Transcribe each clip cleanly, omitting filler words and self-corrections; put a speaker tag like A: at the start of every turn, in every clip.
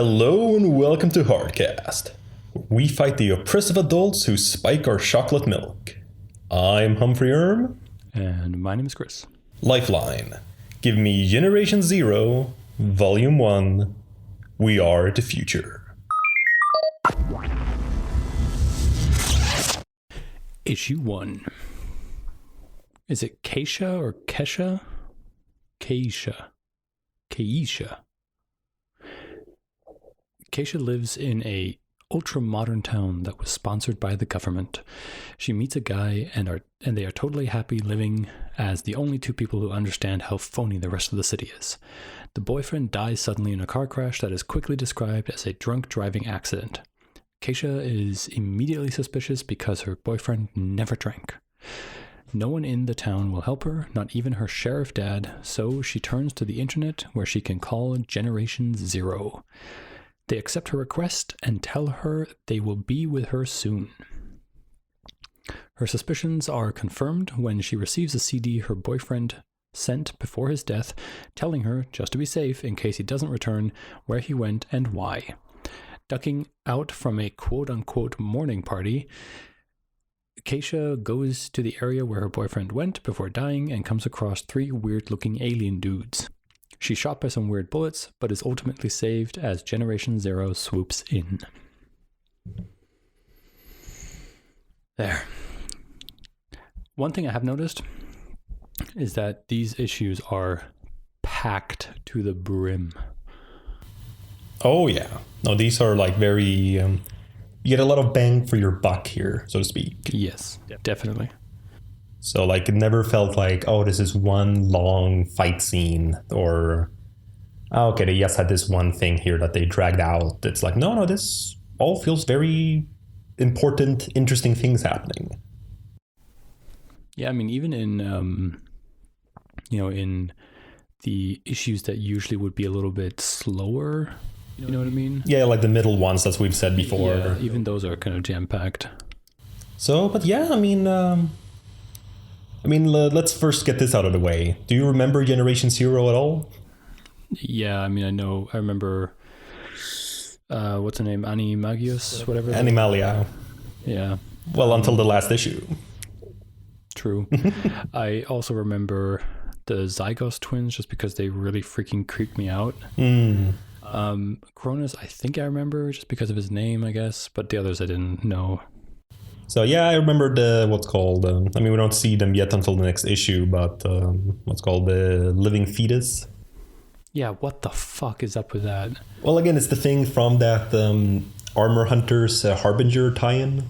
A: Hello and welcome to Hardcast. We fight the oppressive adults who spike our chocolate milk. I'm Humphrey Erm.
B: And my name is Chris.
A: Lifeline. Give me Generation Zero, Volume 1. We are the future.
B: Issue 1. Is it Keisha or Kesha? Keisha. Keisha lives in a ultra-modern town that was sponsored by the government. She meets a guy and they are totally happy living as the only two people who understand how phony the rest of the city is. The boyfriend dies suddenly in a car crash that is quickly described as a drunk driving accident. Keisha is immediately suspicious because her boyfriend never drank. No one in the town will help her, not even her sheriff dad, so she turns to the internet where she can call Generation Zero. They accept her request and tell her they will be with her soon. Her suspicions are confirmed when she receives a CD her boyfriend sent before his death, telling her, just to be safe in case he doesn't return, where he went and why. Ducking out from a quote-unquote morning party, Keisha goes to the area where her boyfriend went before dying and comes across 3 weird-looking alien dudes. She's shot by some weird bullets, but is ultimately saved as Generation Zero swoops in. There. One thing I have noticed is that these issues are packed to the brim.
A: Oh yeah. No, these are like very... you get a lot of bang for your buck here, so to speak.
B: Yes, definitely.
A: So like it never felt like, oh, this is one long fight scene, or okay, they just had this one thing here that they dragged out. It's like, no, this all feels very important, interesting things happening.
B: Yeah, I mean, even in in the issues that usually would be a little bit slower, you know what I mean?
A: Yeah, like the middle ones, as we've said before.
B: Yeah, even those are kind of jam-packed.
A: So, but yeah, I mean, let's first get this out of the way. Do you remember Generation Zero at all?
B: Yeah, I mean, I remember, what's her name? Animagius, whatever.
A: Animalia.
B: Yeah.
A: Well, until the last issue.
B: True. I also remember the Zygos twins just because they really freaking creeped me out. Cronus, I think I remember just because of his name, I guess, but the others I didn't know.
A: So yeah, I remember we don't see them yet until the next issue, but what's called the living fetus.
B: Yeah, what the fuck is up with that?
A: Well, again, it's the thing from that Armor Hunters Harbinger tie-in.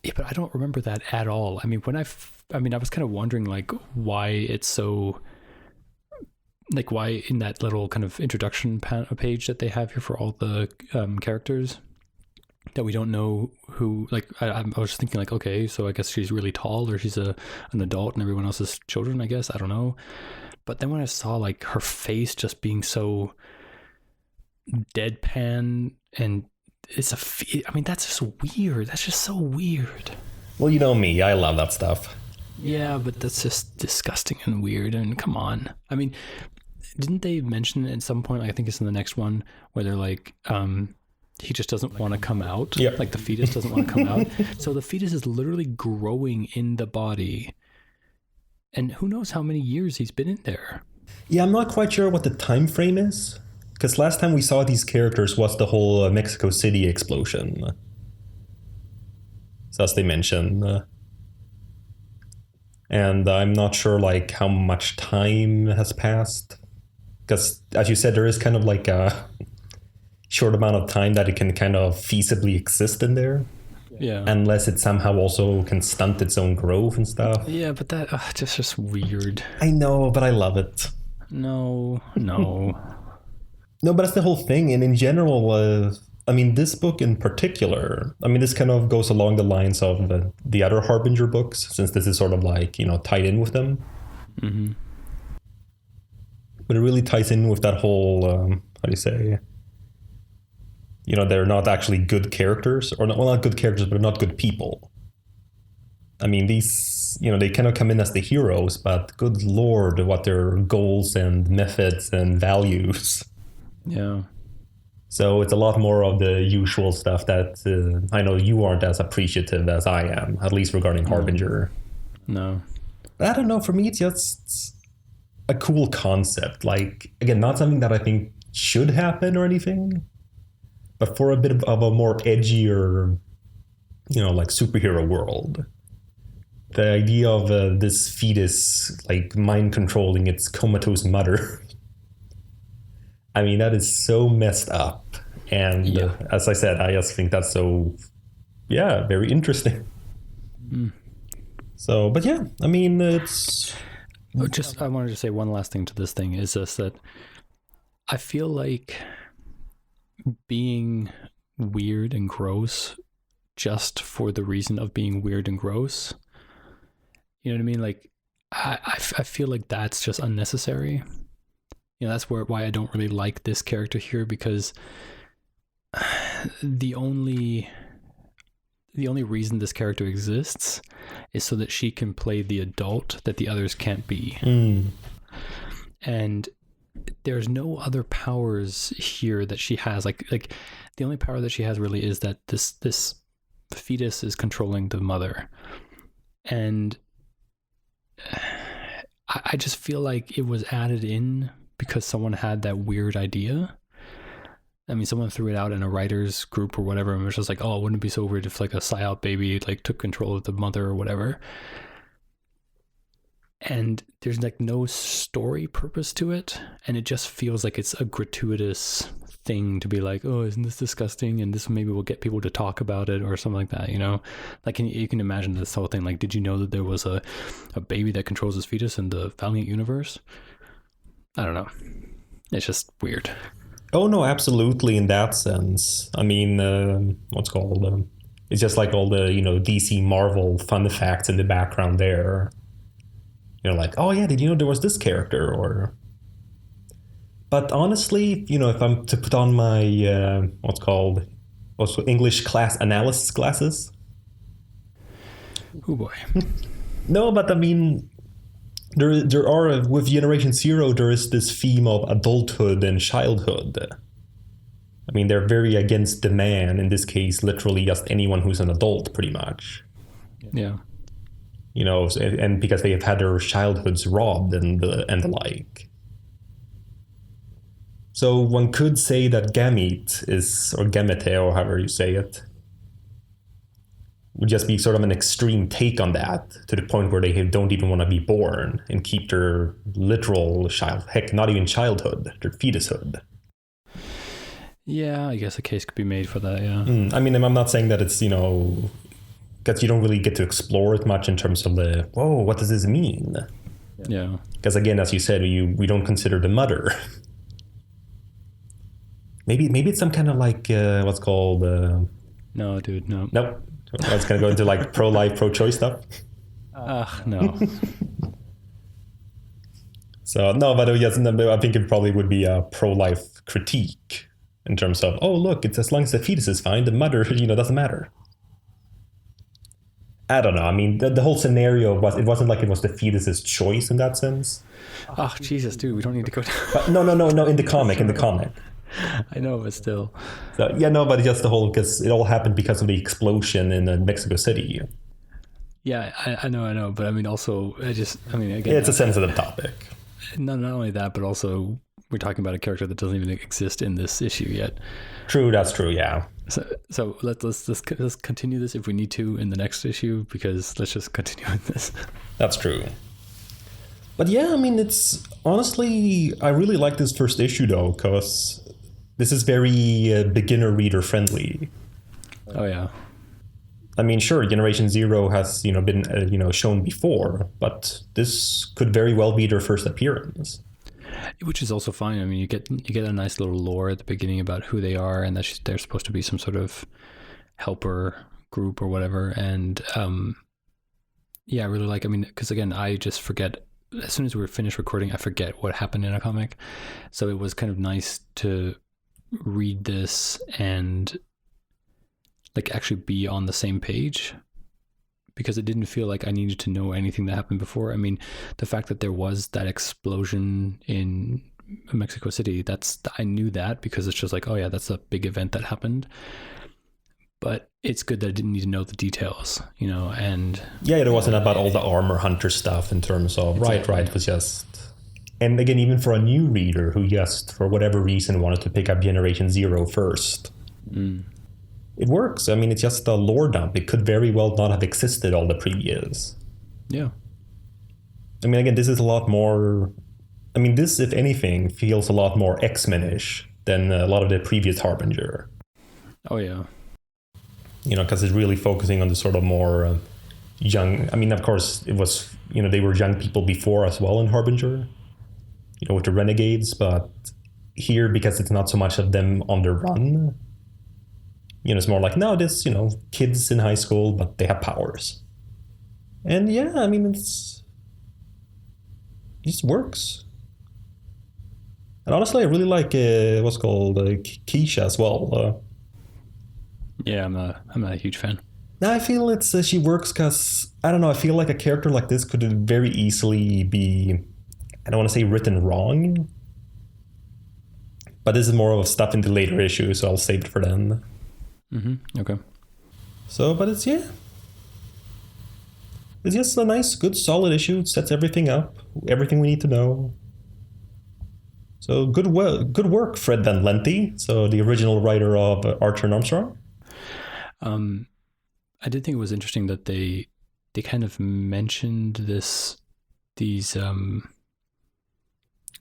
B: Yeah, but I don't remember that at all. I mean, I was kind of wondering like why it's so, like why in that little kind of introduction page that they have here for all the characters, that we don't know who, like, I was thinking like, okay, so I guess she's really tall or she's an adult and everyone else is children, I guess. I don't know. But then when I saw like her face just being so deadpan and that's just weird. That's just so weird.
A: Well, you know me, I love that stuff.
B: Yeah, but that's just disgusting and weird. And come on. I mean, didn't they mention at some point, I think it's in the next one, where they're like, he just doesn't want to come out.
A: Yep.
B: Like the fetus doesn't want to come out. So the fetus is literally growing in the body. And who knows how many years he's been in there.
A: Yeah, I'm not quite sure what the time frame is. Because last time we saw these characters was the whole Mexico City explosion. So as they mentioned. And I'm not sure like how much time has passed. Because as you said, there is kind of like a short amount of time that it can kind of feasibly exist in there.
B: Yeah.
A: Unless it somehow also can stunt its own growth and stuff.
B: Yeah, but that just weird.
A: I know, but I love it.
B: No.
A: No, but that's the whole thing. And in general, this book in particular, this kind of goes along the lines of the other Harbinger books, since this is sort of like, tied in with them.
B: Mm-hmm.
A: But it really ties in with that whole, how do you say... they're not actually good characters, or not good characters, but not good people. These, they kind of come in as the heroes, but good lord, what their goals and methods and values.
B: Yeah.
A: So it's a lot more of the usual stuff that I know you aren't as appreciative as I am, at least regarding Harbinger.
B: No.
A: But I don't know, for me it's just a cool concept. Like, again, not something that I think should happen or anything, but for a bit of a more edgier, like superhero world. The idea of this fetus like mind controlling its comatose mother. I mean, that is so messed up. And as I said, I just think that's so, very interesting. So, but yeah, I mean, it's.
B: I wanted to say one last thing to this thing is just that I feel like being weird and gross just for the reason of being weird and gross, you know what I mean? Like, I feel like that's just unnecessary. That's why I don't really like this character here, because the only reason this character exists is so that she can play the adult that the others can't be. And there's no other powers here that she has. Like the only power that she has really is that this fetus is controlling the mother. And I just feel like it was added in because someone had that weird idea. I mean, someone threw it out in a writer's group or whatever, and was just like, oh, wouldn't it be so weird if like a psyop baby like took control of the mother or whatever. And there's like no story purpose to it, and it just feels like it's a gratuitous thing to be like, oh, isn't this disgusting, and this maybe will get people to talk about it or something like that, like you can imagine this whole thing, like, did you know that there was a baby that controls his fetus in the Valiant universe? I don't know, it's just weird.
A: Oh no, absolutely, in that sense. I mean, what's called it's just like all the DC Marvel fun facts in the background there. Like, oh yeah, did you know there was this character? Or, but honestly, if I'm to put on my also English class analysis glasses.
B: Oh boy.
A: No, but I mean, there are with Generation Zero, there is this theme of adulthood and childhood. I mean, they're very against the man. In this case, literally just anyone who's an adult, pretty much.
B: Yeah.
A: And because they have had their childhoods robbed and the like. So one could say that gamete or gamete, or however you say it, would just be sort of an extreme take on that, to the point where they don't even want to be born and keep their literal not even childhood, their fetushood.
B: Yeah, I guess a case could be made for that, yeah.
A: I mean, I'm not saying that it's, because you don't really get to explore it much in terms of what does this mean?
B: Yeah.
A: Because again, as you said, we don't consider the mother. Maybe it's some kind of like what's called.
B: No, dude, no.
A: Nope. I was gonna go into like pro-life, pro-choice stuff.
B: No.
A: So no, but yes, I think it probably would be a pro-life critique in terms of, oh look, it's as long as the fetus is fine, the mother, doesn't matter. I don't know. I mean, the whole scenario it wasn't like it was the fetus's choice in that sense.
B: Oh, Jesus, dude, we don't need to go down.
A: But no, in the comic.
B: I know, but still.
A: So, yeah, no, but just the whole, because it all happened because of the explosion in Mexico City.
B: Yeah, I know, but I mean, also, again,
A: it's a sensitive topic.
B: Not only that, but also we're talking about a character that doesn't even exist in this issue yet.
A: True, that's true, yeah.
B: So let's continue this if we need to in the next issue, because let's just continue with this.
A: That's true. But yeah, I mean, it's honestly, I really like this first issue though, because this is very beginner reader friendly.
B: Oh yeah.
A: I mean, sure, Generation Zero has been shown before, but this could very well be their first appearance.
B: Which is also fine. I mean, you get a nice little lore at the beginning about who they are, and that they're supposed to be some sort of helper group or whatever. And yeah, I really like. I mean, because again, I just forget as soon as we're finished recording. I forget what happened in a comic, so it was kind of nice to read this and like actually be on the same page, because it didn't feel like I needed to know anything that happened before. I mean, the fact that there was that explosion in Mexico City. I knew that because it's just like, oh yeah, that's a big event that happened. But it's good that I didn't need to know the details, and
A: yeah, it wasn't about all the armor hunter stuff in terms of
B: exactly.
A: right. It was just, and again, even for a new reader who just for whatever reason wanted to pick up Generation Zero first, it works. I mean, it's just a lore dump. It could very well not have existed all the previous.
B: Yeah.
A: I mean, again, this is a lot more. I mean, this, if anything, feels a lot more X-Men-ish than a lot of the previous Harbinger.
B: Oh yeah.
A: Because it's really focusing on the sort of more young. I mean, of course, it was, they were young people before as well in Harbinger, with the Renegades. But here, because it's not so much of them on the run, it's more like, no, this, kids in high school, but they have powers. And yeah, I mean, it just works. And honestly, I really like what's called Keisha as well.
B: Yeah, I'm a huge fan.
A: Now I feel it's she works because I don't know. I feel like a character like this could very easily be, I don't want to say written wrong, but this is more of stuff in the later issue, so I'll save it for then.
B: Okay.
A: So, but it's just a nice, good, solid issue. It sets everything up, everything we need to know. So good work, Fred Van Lente. So the original writer of Archer and Armstrong.
B: I did think it was interesting that they kind of mentioned these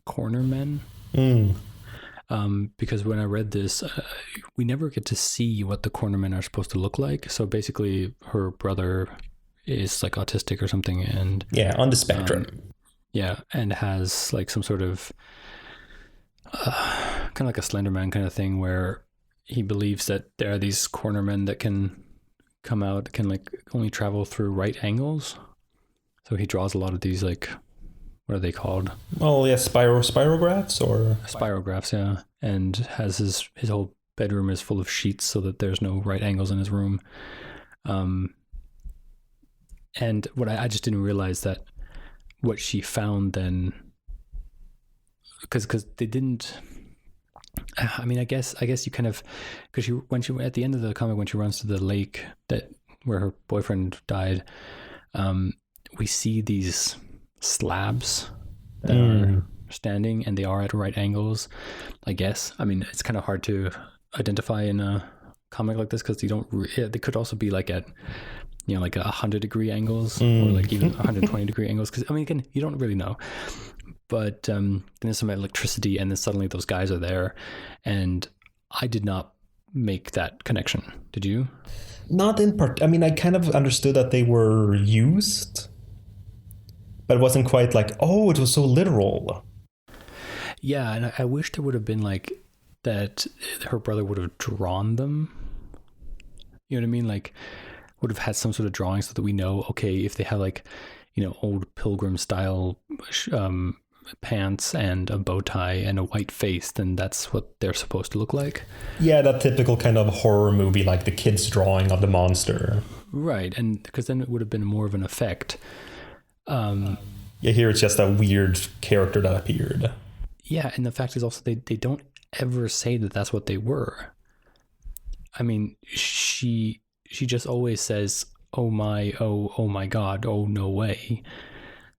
B: cornermen. Because when I read this, we never get to see what the cornermen are supposed to look like. So basically, her brother is like autistic or something, and
A: on the spectrum.
B: And has like some sort of kind of like a Slenderman kind of thing where he believes that there are these cornermen that can come out, can like only travel through right angles. So he draws a lot of these, like, what are they called?
A: Oh yeah, spirographs or
B: spirographs, yeah. And has his whole bedroom is full of sheets so that there's no right angles in his room. And what I just didn't realize that what she found then, because they didn't. I mean, I guess you kind of, because when she at the end of the comic, when she runs to the lake where her boyfriend died, we see these slabs that are standing, and they are at right angles, I guess. I mean, it's kind of hard to identify in a comic like this because they could also be like at like 100-degree angles or like even 120-degree angles, because I mean, again, you don't really know. But then there's some electricity, and then suddenly those guys are there, and I did not make that connection. Did you?
A: Not in part. I mean, I kind of understood that they were used, but it wasn't quite like, oh, it was so literal.
B: Yeah, and I wish there would have been like that. Her brother would have drawn them. You know what I mean? Like, would have had some sort of drawing so that we know, okay, if they have like, old pilgrim style pants and a bow tie and a white face, then that's what they're supposed to look like.
A: Yeah, that typical kind of horror movie, like the kid's drawing of the monster.
B: Right, and because then it would have been more of an effect.
A: Here it's just a weird character that appeared.
B: Yeah, and the fact is also they don't ever say that that's what they were. I mean, she just always says, oh my God, oh no way.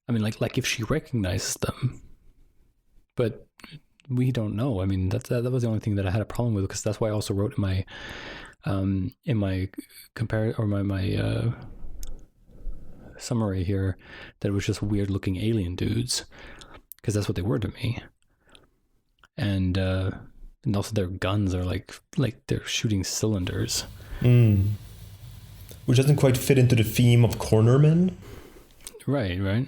B: I mean, like if she recognizes them, but we don't know. I mean, that was the only thing that I had a problem with, because that's why I also wrote in my summary here that it was just weird looking alien dudes, because that's what they were to me. And also their guns are like they're shooting cylinders.
A: Which doesn't quite fit into the theme of cornermen.
B: Right.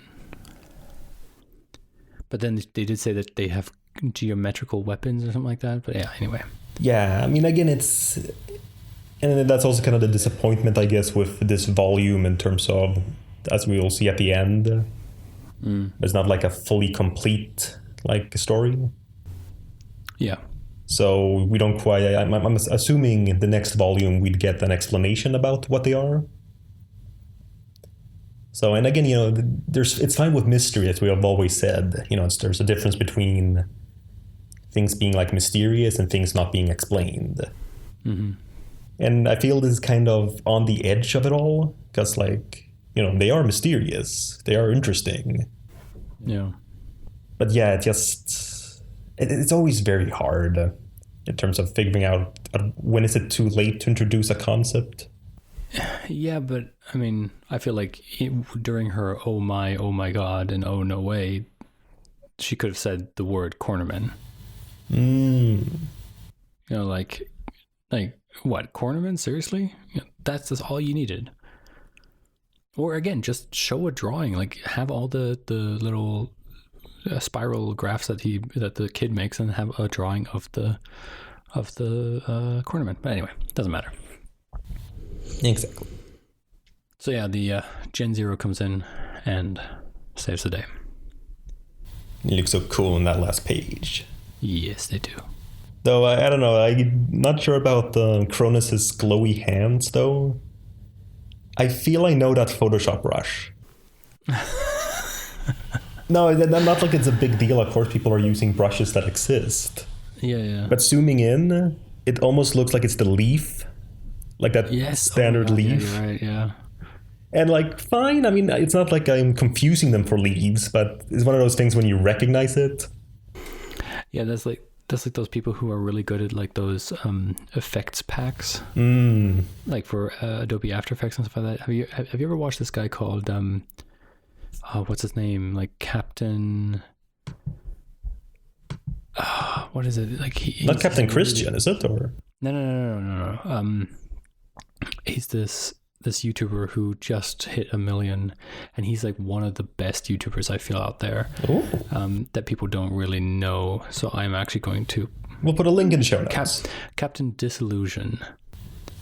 B: But then they did say that they have geometrical weapons or something like that. But yeah, anyway.
A: Yeah, I mean, again, and that's also kind of the disappointment, I guess, with this volume in terms of, as we will see at the end, it's not like a fully complete like story.
B: Yeah.
A: So we don't quite. I'm assuming in the next volume we'd get an explanation about what they are. So, and again, it's fine with mystery, as we have always said. There's a difference between things being like mysterious and things not being explained.
B: Mm-hmm.
A: And I feel this is kind of on the edge of it all, because like, you know, they are mysterious, they are interesting.
B: Yeah.
A: But yeah, it's always very hard in terms of figuring out when is it too late to introduce a concept.
B: Yeah, but I mean, I feel like during her oh my god, and oh no way, she could have said the word cornerman. You know, like what, cornerman? Seriously? You know, that's all you needed. Or again, just show a drawing, like have all the little spiral graphs that the kid makes, and have a drawing of the cornerman. But anyway, doesn't matter.
A: Exactly.
B: So yeah, the Gen Zero comes in and saves the day.
A: It looks so cool on that last page.
B: Yes, they do.
A: Though I don't know, I'm not sure about Cronus's glowy hands though. I feel I know that Photoshop brush. No, not like it's a big deal. Of course, people are using brushes that exist.
B: Yeah.
A: But zooming in, it almost looks like it's the leaf, like that standard leaf.
B: Yeah, you're right. Yeah.
A: And like, fine. I mean, it's not like I'm confusing them for leaves, but it's one of those things when you recognize it.
B: Yeah, that's like those people who are really good at like those effects packs, like for Adobe After Effects and stuff like that. Have you ever watched this guy called what's his name? Like Captain. What is it? Like
A: not Captain Christian, is it? Or
B: no. He's this YouTuber who just hit 1 million, and he's like one of the best YouTubers I feel out there that people don't really know. So I'm actually going to.
A: We'll put a link in the show notes.
B: Captain Disillusion.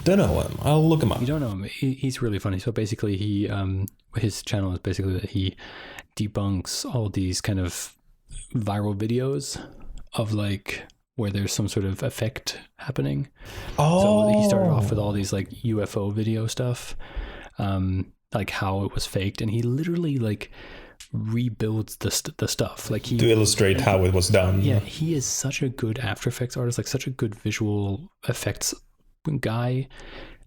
A: Don't know him. I'll look him up.
B: You don't know him. He's really funny. So basically, his channel is basically that he debunks all these kind of viral videos of like where there's some sort of effect happening. So he started off with all these like UFO video stuff, like how it was faked, and he literally like rebuilds the stuff like to
A: illustrate how it was done.
B: Yeah, he is such a good After Effects artist, like such a good visual effects guy.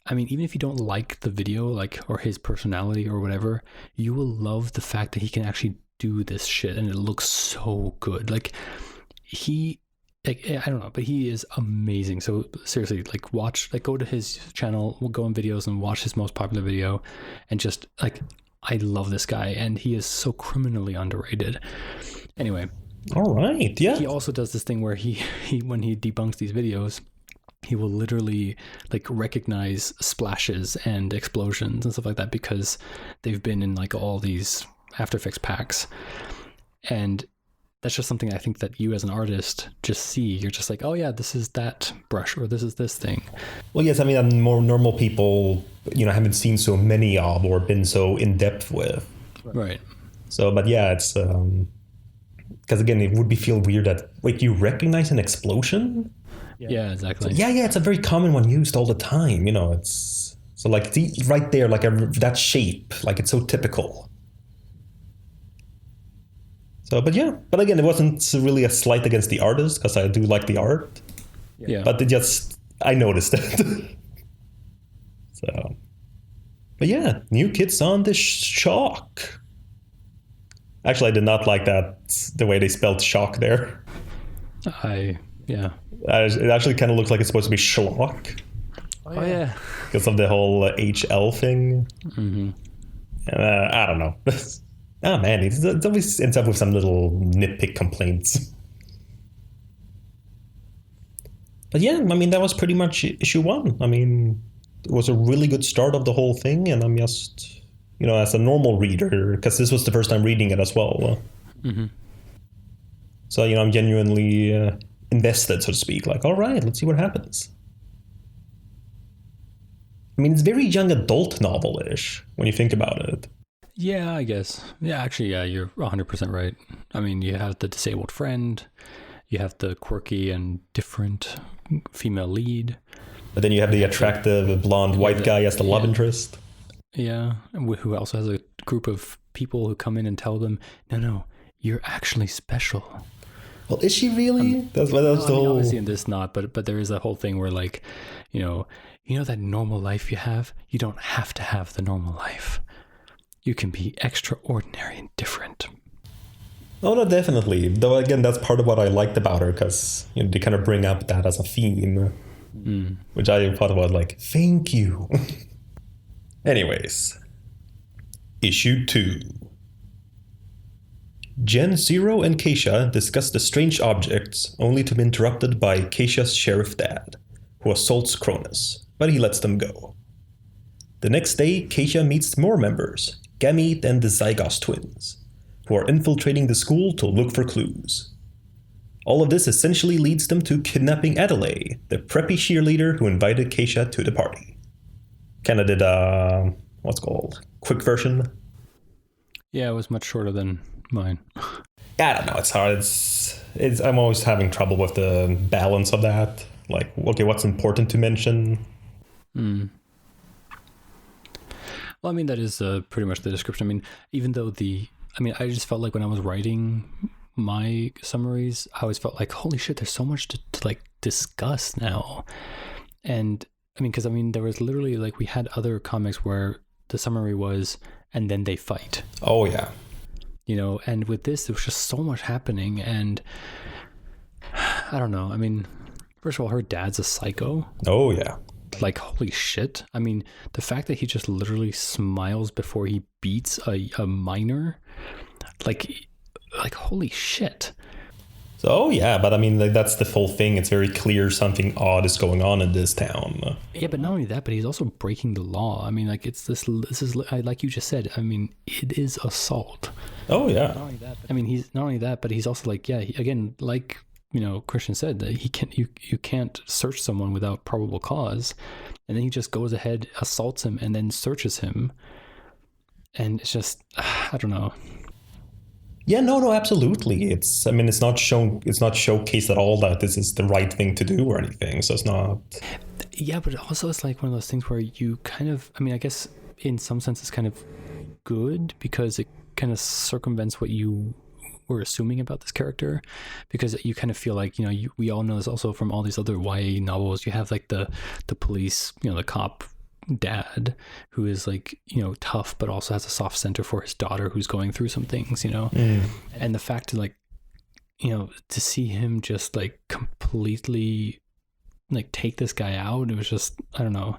B: I mean, even if you don't like the video, like, or his personality or whatever, you will love the fact that he can actually do this shit and it looks so good. Like I don't know, but he is amazing. So seriously, like go to his channel, we'll go on videos and watch his most popular video, and just like, I love this guy, and he is so criminally underrated. Anyway.
A: All right. Yeah.
B: He also does this thing where he when he debunks these videos, he will literally like recognize splashes and explosions and stuff like that because they've been in like all these After Effects packs. And that's just something I think that you as an artist just see. You're just like, oh yeah, this is that brush, or this is this thing.
A: Well, yes, I mean, more normal people, haven't seen so many of or been so in depth with.
B: Right.
A: So, but yeah, it's because again, it would feel weird that you recognize an explosion.
B: Yeah, exactly.
A: So, yeah, it's a very common one used all the time. It's so like right there, like that shape, like it's so typical. So, but again, it wasn't really a slight against the artist because I do like the art.
B: Yeah.
A: But I noticed it. So, but yeah, new kids on the shock. Actually, I did not like the way they spelled shock there.
B: Yeah.
A: It actually kind of looks like it's supposed to be schlock.
B: Oh yeah.
A: Because of the whole HL thing.
B: Mm-hmm.
A: I don't know. Oh man, it always ends up with some little nitpick complaints. But yeah, I mean, that was pretty much issue 1. I mean, it was a really good start of the whole thing, and I'm just, as a normal reader, because this was the first time reading it as well.
B: Mm-hmm.
A: So, I'm genuinely invested, so to speak. Like, all right, let's see what happens. I mean, it's very young adult novel-ish when you think about it.
B: Yeah, I guess. Yeah, actually, yeah, you're 100% right. I mean, you have the disabled friend, you have the quirky and different female lead.
A: But then you have the attractive blonde white guy as the love interest.
B: Yeah, who also has a group of people who come in and tell them, no, you're actually special.
A: Well, is she really? That's the whole.
B: Obviously in this not, but there is a whole thing where like, you know that normal life you have, you don't have to have the normal life. You can be extraordinary and different.
A: Oh, no, definitely. Though, again, that's part of what I liked about her, because they kind of bring up that as a theme, which I thought about, like, thank you. Anyways, issue 2. Gen Zero and Keisha discuss the strange objects, only to be interrupted by Keisha's sheriff dad, who assaults Cronus, but he lets them go. The next day, Keisha meets more members, Gamete and the Zygos twins, who are infiltrating the school to look for clues. All of this essentially leads them to kidnapping Adelaide, the preppy cheerleader who invited Keisha to the party. Kinda did what's it called? Quick version?
B: Yeah, it was much shorter than mine.
A: I don't know, it's hard. I'm always having trouble with the balance of that. Like, okay, what's important to mention?
B: Well, I mean, that is pretty much the description. I mean, even though I just felt like when I was writing my summaries, I always felt like, holy shit, there's so much to like discuss now. And I mean, because there was literally like, we had other comics where the summary was, and then they fight.
A: Oh, yeah.
B: And with this, there was just so much happening. And I don't know. I mean, first of all, her dad's a psycho.
A: Oh, yeah.
B: Like, holy shit. I mean, the fact that he just literally smiles before he beats a minor, like holy shit.
A: So, oh, yeah, but I mean, like, that's the full thing. It's very clear something odd is going on in this town.
B: Yeah, but not only that, but he's also breaking the law. I mean, like, this is like you just said. I mean, it is assault.
A: Oh, yeah.
B: Not only that, I mean, he's not only that, but he's also like, yeah, again, like, Christian said, that you can't search someone without probable cause, and then he just goes ahead, assaults him, and then searches him, and it's just, I don't know.
A: Yeah, no, absolutely. It's not showcased at all that this is the right thing to do or anything. So it's not.
B: Yeah, but also it's like one of those things where you kind of, I mean, I guess in some sense it's kind of good because it kind of circumvents what you were assuming about this character, because you kind of feel like, we all know this also from all these other YA novels. You have like the police, the cop dad who is like, tough, but also has a soft center for his daughter who's going through some things, and the fact to like, to see him just like completely like take this guy out, it was just, I don't know,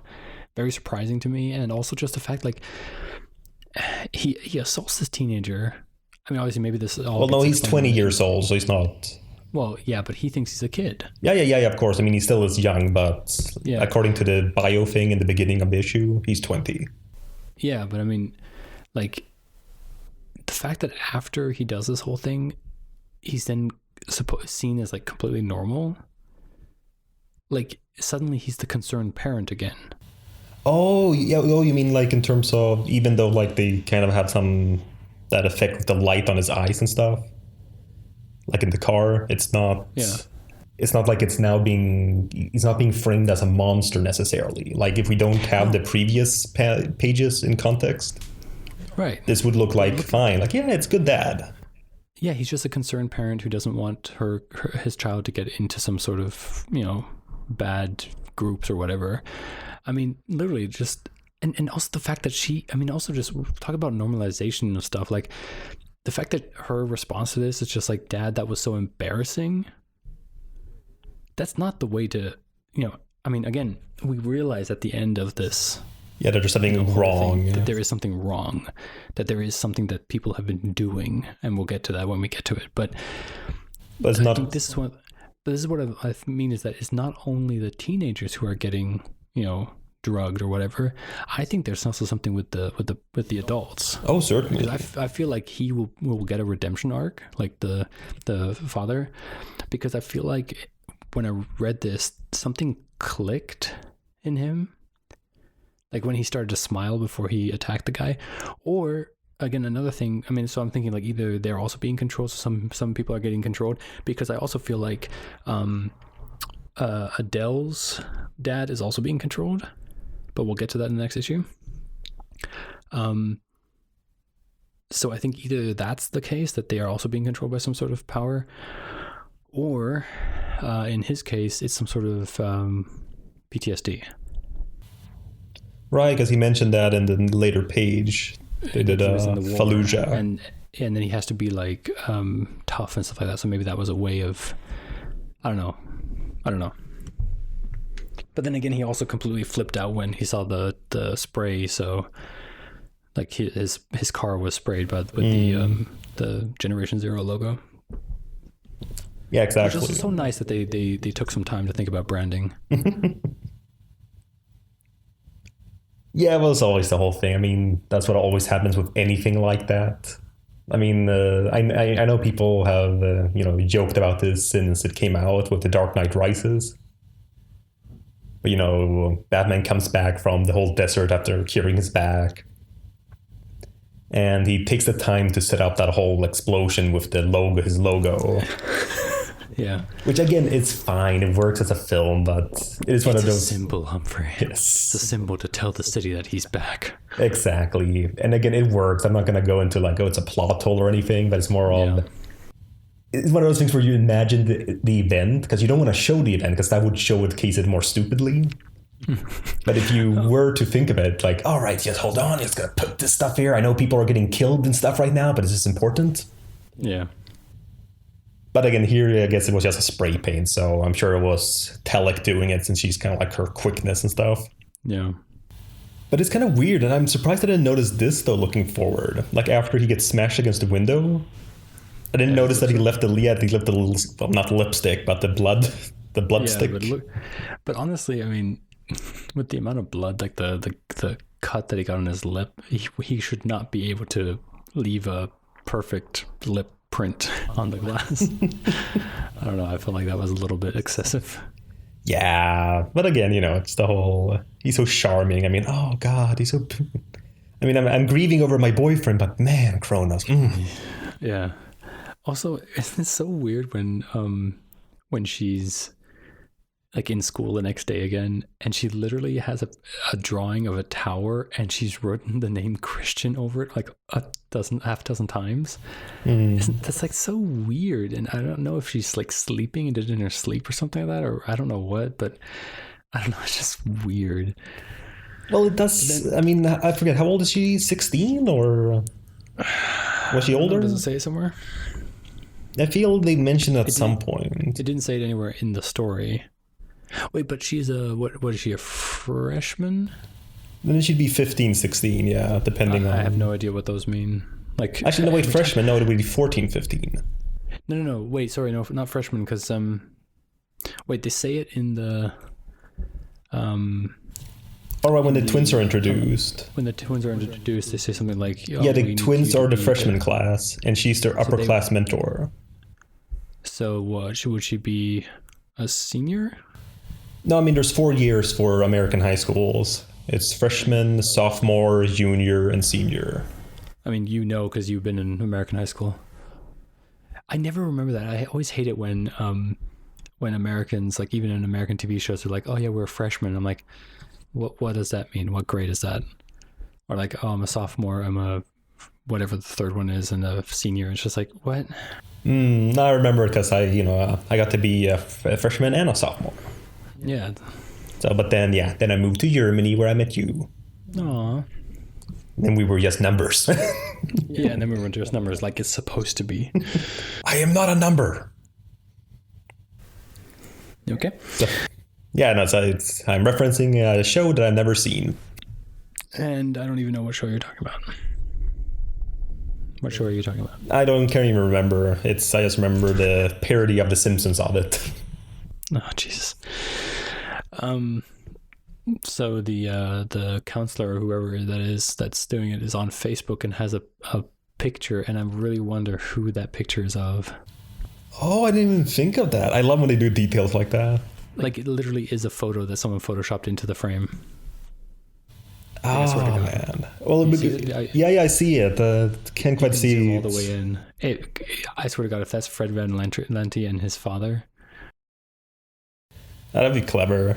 B: very surprising to me. And also just the fact like he assaults this teenager. I mean, obviously maybe this is all.
A: Well, no, he's 20 years old, so he's not.
B: Well, yeah, but he thinks he's a kid.
A: Yeah, of course. I mean, he still is young, but according to the bio thing in the beginning of the issue, he's 20.
B: Yeah, but I mean, like, the fact that after he does this whole thing, he's then seen as, like, completely normal. Like, suddenly he's the concerned parent again.
A: Oh, yeah. Oh, you mean, like, in terms of, even though, like, they kind of had that effect with the light on his eyes and stuff? Like in the car, it's not like he's not being framed as a monster necessarily. Like if we don't have the previous pages in context,
B: right,
A: this would look like fine. Like, yeah, it's good dad.
B: Yeah, he's just a concerned parent who doesn't want his child to get into some sort of, bad groups or whatever. I mean, literally just, and also the fact that also just talk about normalization of stuff. Like, the fact that her response to this is just like, Dad, that was so embarrassing. That's not the way to, I mean, again, we realize at the end of this.
A: Yeah, that there's something wrong.
B: That there is something wrong. That there is something that people have been doing. And we'll get to that when we get to it. But
A: it's
B: I think this is what I mean is that it's not only the teenagers who are getting, drugged or whatever. I think there's also something with the adults.
A: Oh, certainly.
B: Because I feel like he will get a redemption arc, like the father, because I feel like when I read this, something clicked in him, like when he started to smile before he attacked the guy. Or again, another thing, I mean, so I'm thinking like either they're also being controlled, so some people are getting controlled, because I also feel like Adele's dad is also being controlled. But we'll get to that in the next issue. So I think either that's the case, that they are also being controlled by some sort of power, Or in his case, it's some sort of PTSD.
A: Right, because he mentioned that in the later page. They did Fallujah.
B: And then he has to be like tough and stuff like that. So maybe that was a way of, I don't know. But then again, he also completely flipped out when he saw the spray. So like his car was sprayed with the Generation Zero logo.
A: Yeah, exactly.
B: Which is so nice that they took some time to think about branding.
A: Yeah, well, it's always the whole thing. I mean, that's what always happens with anything like that. I mean, I know people have joked about this since it came out with The Dark Knight Rises. But, Batman comes back from the whole desert after curing his back. And he takes the time to set up that whole explosion with his logo.
B: Yeah.
A: Which, again, it's fine. It works as a film, but it's one of those...
B: It's a symbol, Humphrey.
A: Yes.
B: It's a symbol to tell the city that he's back.
A: Exactly. And again, it works. I'm not going to go into it's a plot hole or anything, but it's more of... It's one of those things where you imagine the event, because you don't want to show the event, because that would show it case it more stupidly. But if you were to think of it, like, all right, just hold on, just going to put this stuff here. I know people are getting killed and stuff right now, but is this important?
B: Yeah.
A: But again, here, I guess it was just a spray paint, so I'm sure it was Telek doing it since she's kind of like her quickness and stuff.
B: Yeah.
A: But it's kind of weird, and I'm surprised I didn't notice this, though, looking forward. Like, after he gets smashed against the window, I didn't notice that he left the little, well, not lipstick, but the blood stick.
B: But honestly, I mean, with the amount of blood, like the cut that he got on his lip, he should not be able to leave a perfect lip print on the glass. I don't know. I felt like that was a little bit excessive.
A: Yeah, but again, it's the whole, he's so charming. I mean, oh God, he's so... I mean, I'm grieving over my boyfriend, but man, Kronos.
B: Yeah. Also, isn't it so weird when she's like in school the next day again, and she literally has a drawing of a tower, and she's written the name Christian over it like half a dozen times. That's like so weird, and I don't know if she's like sleeping and did it in her sleep or something like that, or I don't know what, but I don't know, it's just weird.
A: Well, it does. I mean, I forget, how old is she? 16 or was she older?
B: Does it say it somewhere?
A: I feel they mentioned at some point.
B: It didn't say it anywhere in the story. Wait, but she's what is she, a freshman?
A: Then she'd be 15, 16, yeah, depending on...
B: I have no idea what those mean. Like,
A: actually, no, wait, freshman. No, it would be 14, 15.
B: No. Wait, sorry, no, not freshman, because wait, they say it in the
A: All right, when the twins are introduced.
B: When the twins are introduced, they say something like, oh,
A: yeah, the twins are the freshman class, and she's their upper class mentor.
B: So would she be a senior?
A: No, I mean, there's 4 years for American high schools. It's freshman, sophomore, junior, and senior.
B: I mean, because you've been in American high school. I never remember that. I always hate it when Americans, like even in American TV shows, are like, oh yeah, we're a freshman. I'm like, what does that mean? What grade is that? Or like, oh, I'm a sophomore, I'm a whatever the third one is, and a senior. It's just like, what?
A: I remember because I got to be a freshman and a sophomore.
B: Yeah.
A: So, but then I moved to Germany where I met you.
B: Aww.
A: And we were just numbers.
B: Yeah, and then we were just numbers like it's supposed to be.
A: I am not a number.
B: Okay.
A: So, yeah, no, I'm referencing a show that I've never seen.
B: And I don't even know what show you're talking about. What show are you talking about?
A: I can't even remember. I just remember the parody of The Simpsons of it.
B: Oh, Jesus. So the counselor or whoever that is that's doing it is on Facebook and has a picture, and I really wonder who that picture is of.
A: Oh, I didn't even think of that. I love when they do details like that.
B: Like it literally is a photo that someone photoshopped into the frame.
A: Oh, man. Well, I see it. Can't quite see
B: all the way in. I swear to God, if that's Fred Van Lente and his father.
A: That'd be clever.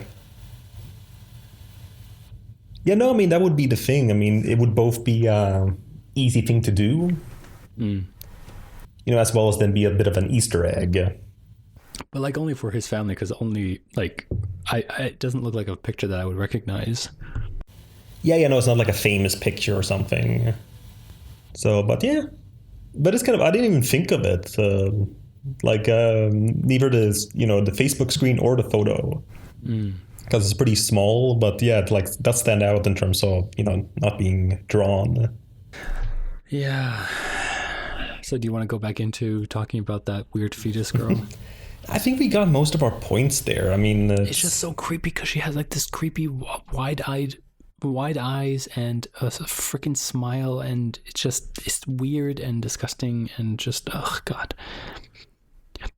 A: Yeah, no, I mean, that would be the thing. I mean, it would both be easy thing to do, as well as then be a bit of an Easter egg.
B: But like only for his family, because only like it doesn't look like a picture that I would recognize.
A: Yeah, no, it's not like a famous picture or something. So, but yeah, but it's kind of I didn't even think of it. Neither the Facebook screen or the photo because it's pretty small. But yeah, it like does stand out in terms of not being drawn.
B: Yeah. So do you want to go back into talking about that weird fetus girl?
A: I think we got most of our points there. I mean,
B: it's just so creepy because she has like this creepy wide eyes and a freaking smile, and it's weird and disgusting and just god.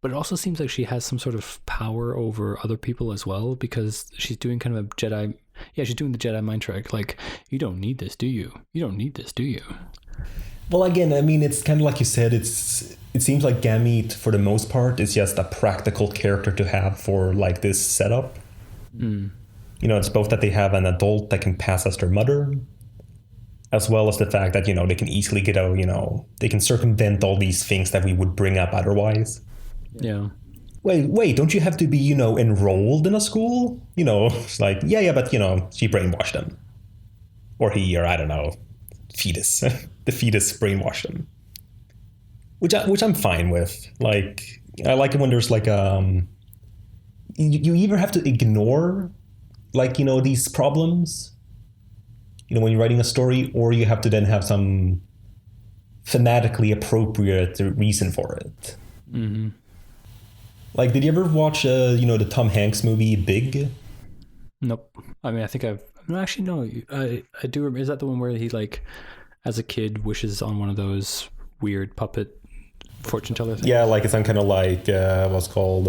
B: But it also seems like she has some sort of power over other people as well, because she's doing kind of a Jedi. Yeah, she's doing the Jedi mind trick. Like, you don't need this, do you? You don't need this, do you?
A: Well, again, I mean, it's kind of like you said. It seems like Gamete, for the most part, is just a practical character to have for like this setup. It's both that they have an adult that can pass as their mother, as well as the fact that they can easily get out. They can circumvent all these things that we would bring up otherwise.
B: Yeah.
A: Wait, don't you have to be, enrolled in a school? It's like, yeah, but, she brainwashed them. Or he, or I don't know, fetus. The fetus brainwashed them. Which I'm fine with. Like, I like it when there's like, you either have to ignore, like, these problems, when you're writing a story, or you have to then have some thematically appropriate reason for it.
B: Mm-hmm.
A: Like, did you ever watch, the Tom Hanks movie Big?
B: Nope. I mean, I think actually, no. I do remember. Is that the one where he, like, as a kid, wishes on one of those weird puppet fortune teller things?
A: Yeah, like it's some kind of like, what's called,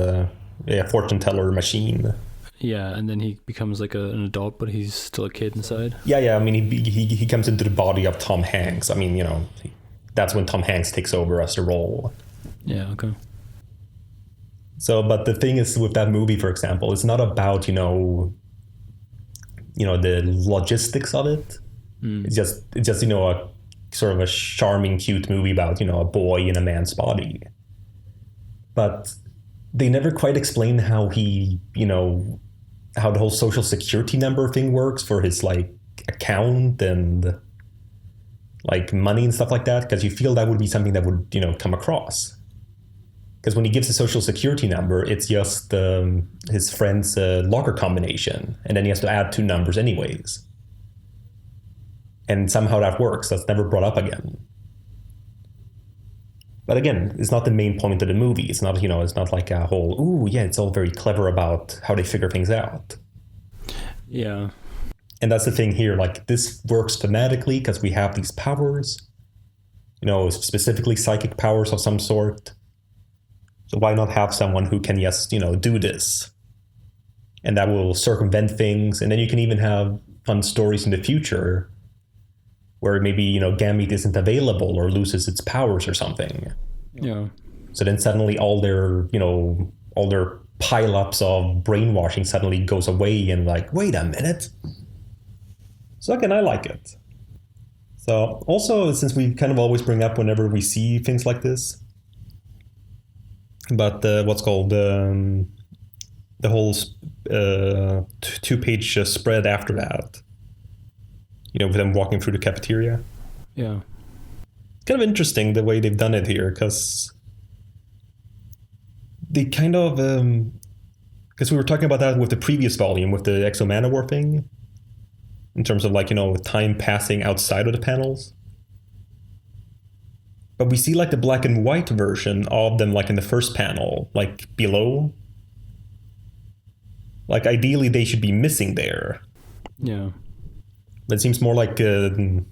A: fortune teller machine.
B: Yeah, and then he becomes like an adult, but he's still a kid inside.
A: Yeah. I mean, he comes into the body of Tom Hanks. I mean, that's when Tom Hanks takes over as the role.
B: Yeah. Okay.
A: So, but the thing is with that movie, for example, it's not about, the logistics of it. It's just, a sort of a charming, cute movie about, a boy in a man's body. But they never quite explain how he, how the whole social security number thing works for his like account and like money and stuff like that. Because you feel that would be something that would, come across. Because when he gives the social security number, it's just his friend's locker combination. And then he has to add 2 numbers anyways. And somehow that works. That's never brought up again. But again, it's not the main point of the movie. It's not, it's not like a whole, ooh, yeah, it's all very clever about how they figure things out.
B: Yeah.
A: And that's the thing here. Like, this works thematically because we have these powers, specifically psychic powers of some sort. So why not have someone who can just, do this? And that will circumvent things. And then you can even have fun stories in the future where maybe, Gamete isn't available or loses its powers or something.
B: Yeah.
A: So then suddenly all their pile-ups of brainwashing suddenly goes away and like, wait a minute. So again, I like it. So also, since we kind of always bring up whenever we see things like this, but what's called the whole 2-page spread after that, with them walking through the cafeteria.
B: Yeah.
A: It's kind of interesting the way they've done it here, because they kind of, because we were talking about that with the previous volume with the Exo Manowar thing, in terms of like, time passing outside of the panels. But we see like the black and white version of them, like in the first panel, like below. Like ideally they should be missing there.
B: Yeah.
A: But it seems more like, they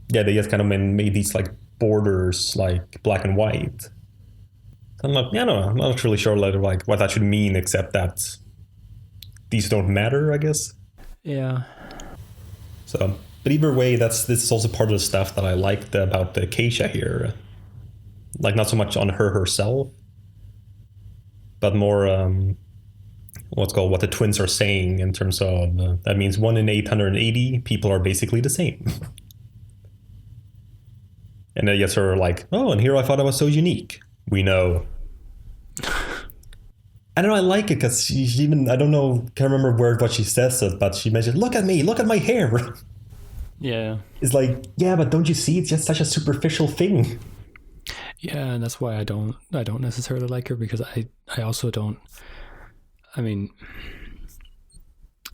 A: just kind of made these like borders like black and white. I'm not, I'm not really sure like what that should mean, except that these don't matter, I guess.
B: Yeah.
A: So, but either way, this is also part of the stuff that I liked about the Keisha here. Like, not so much on her herself, but more what the twins are saying in terms of that means 1 in 880 people are basically the same. And then yes, her like, oh, and here I thought I was so unique. We know. I don't know. I like it because she even I don't know. Can't remember what she says it, but she mentioned, "Look at me. Look at my hair."
B: Yeah.
A: It's like, yeah, but don't you see? It's just such a superficial thing.
B: Yeah, and that's why I don't necessarily like her, because I also don't. I mean,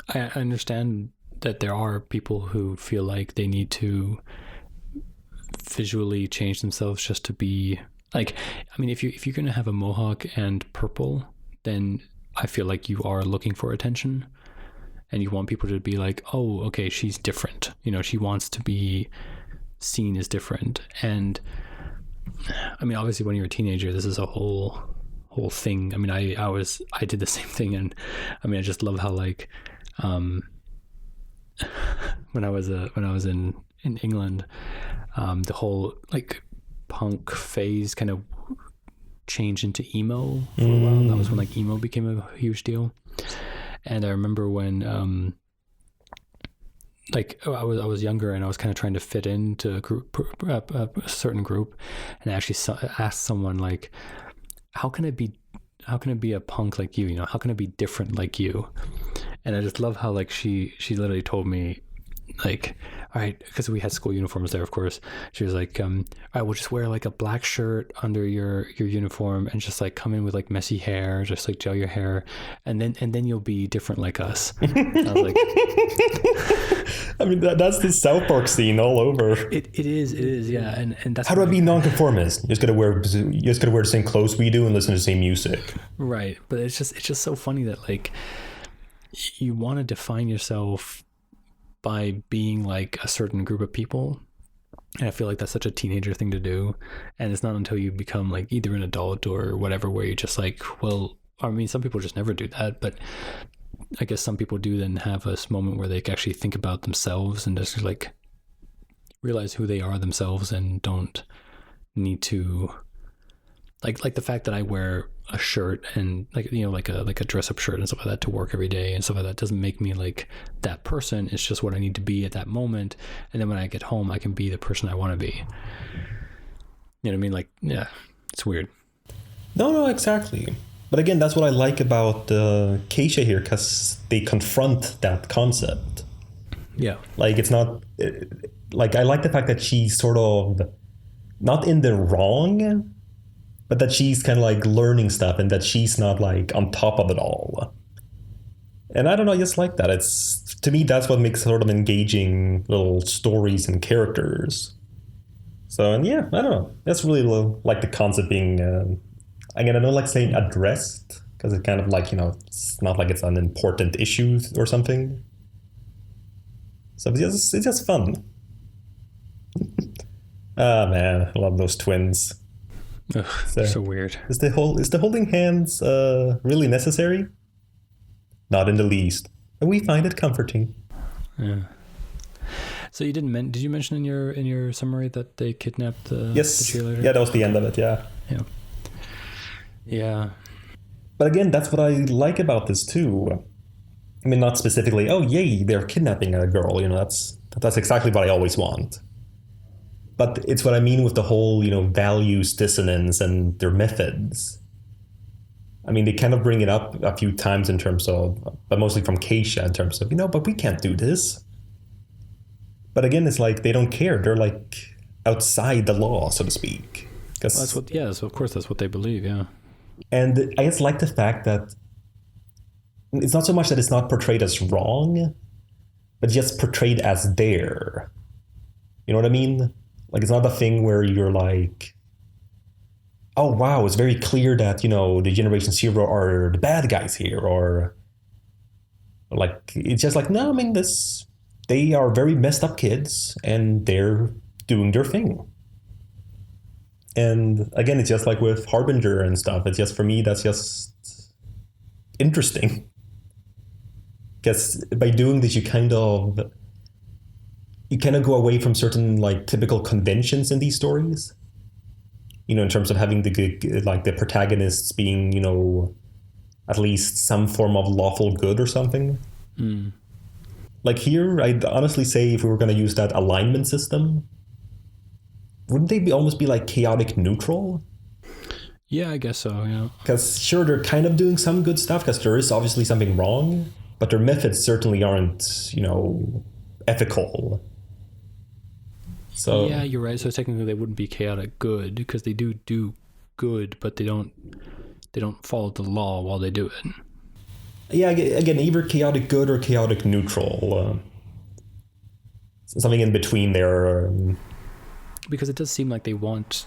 B: I understand that there are people who feel like they need to visually change themselves just to be like. I mean, if you're gonna have a mohawk and purple, then I feel like you are looking for attention, and you want people to be like, oh, okay, she's different. You know, she wants to be seen as different. And I mean, obviously, when you're a teenager, this is a whole thing. I mean, I did the same thing, and I mean, I just love how like when I was in England, the whole like punk phase kind of changed into emo for a while. That was when like emo became a huge deal. And I remember when like I was younger, and I was kind of trying to fit into a group, a certain group, and I actually asked someone like, how can I be a punk like you? You know, how can I be different like you? And I just love how like she literally told me, like, all right, because we had school uniforms there, of course. She was like, all right, we'll just wear like a black shirt under your uniform, and just like come in with like messy hair, just like gel your hair, and then you'll be different like us. I was like,
A: I mean, that's the South Park scene all over.
B: it is, yeah, and that's
A: How do I be nonconformist? You just gotta wear the same clothes we do and listen to the same music.
B: Right, but it's just so funny that like you want to define yourself by being like a certain group of people, and I feel like that's such a teenager thing to do. And it's not until you become like either an adult or whatever where you're just like, well, I mean, some people just never do that, but I guess some people do then have this moment where they actually think about themselves and just like realize who they are themselves, and don't need to like the fact that I wear a shirt and like, you know, like a dress up shirt and stuff like that to work every day and stuff like that doesn't make me like that person. It's just what I need to be at that moment, and then when I get home, I can be the person I want to be. You know what I mean? Like, yeah, it's weird.
A: No, exactly. But again, that's what I like about Keisha here, because they confront that concept.
B: Yeah.
A: Like, it's not like, I like the fact that she's sort of not in the wrong, but that she's kind of like learning stuff, and that she's not like on top of it all. And I don't know, I just like that. It's, to me, that's what makes sort of engaging little stories and characters. So, and yeah, I don't know. That's really like the concept being, again, I don't like saying addressed, because it's kind of like, you know, it's not like it's an important issue or something. So it's just fun. Ah, man, I love those twins.
B: Ugh, so weird.
A: Is the holding hands really necessary? Not in the least. And we find it comforting.
B: Yeah. So you did you mention in your summary that they kidnapped the cheerleader?
A: Yeah, that was the end of it. Yeah.
B: Yeah. Yeah.
A: But again, that's what I like about this too. I mean, not specifically, oh yay, they're kidnapping a girl. You know, that's exactly what I always want. But it's what I mean with the whole, you know, values dissonance and their methods. I mean, they kind of bring it up a few times in terms of, but mostly from Keisha, in terms of, you know, but we can't do this. But again, it's like they don't care. They're like outside the law, so to speak.
B: Well, so of course that's what they believe, yeah.
A: And I just like the fact that it's not so much that it's not portrayed as wrong, but just portrayed as there. You know what I mean? Like, it's not a thing where you're like, oh, wow, it's very clear that, you know, the Generation Zero are the bad guys here. Or like, it's just like, no, I mean, they are very messed up kids, and they're doing their thing. And again, it's just like with Harbinger and stuff. It's just, for me, that's just interesting. Because by doing this, you kind of go away from certain like typical conventions in these stories. You know, in terms of having the protagonists being, you know, at least some form of lawful good or something.
B: Mm.
A: Like here, I'd honestly say if we were going to use that alignment system, wouldn't they almost be like chaotic neutral?
B: Yeah, I guess so. Yeah.
A: Because sure, they're kind of doing some good stuff because there is obviously something wrong, but their methods certainly aren't, ethical.
B: Yeah,
A: So
B: you're right. So technically, they wouldn't be chaotic good because they do good, but they don't follow the law while they do it.
A: yeah, again, either chaotic good or chaotic neutral. Something in between there.
B: Because it does seem like they want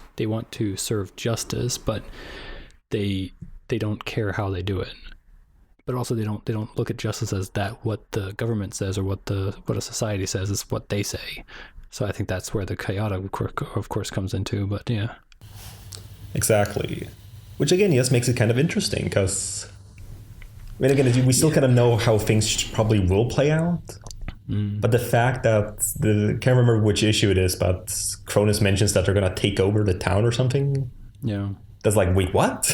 B: to serve justice, but they don't care how they do it. But also they don't look at justice as that what the government says or what a society says is what they say. So I think that's where the chaotic of course comes into. But yeah,
A: Exactly. Which again, yes, makes it kind of interesting because, I mean, again, we still kind of know how things probably will play out. But the fact that can't remember which issue it is, but Cronus mentions that they're gonna take over the town or something.
B: yeah.
A: That's like, wait, what?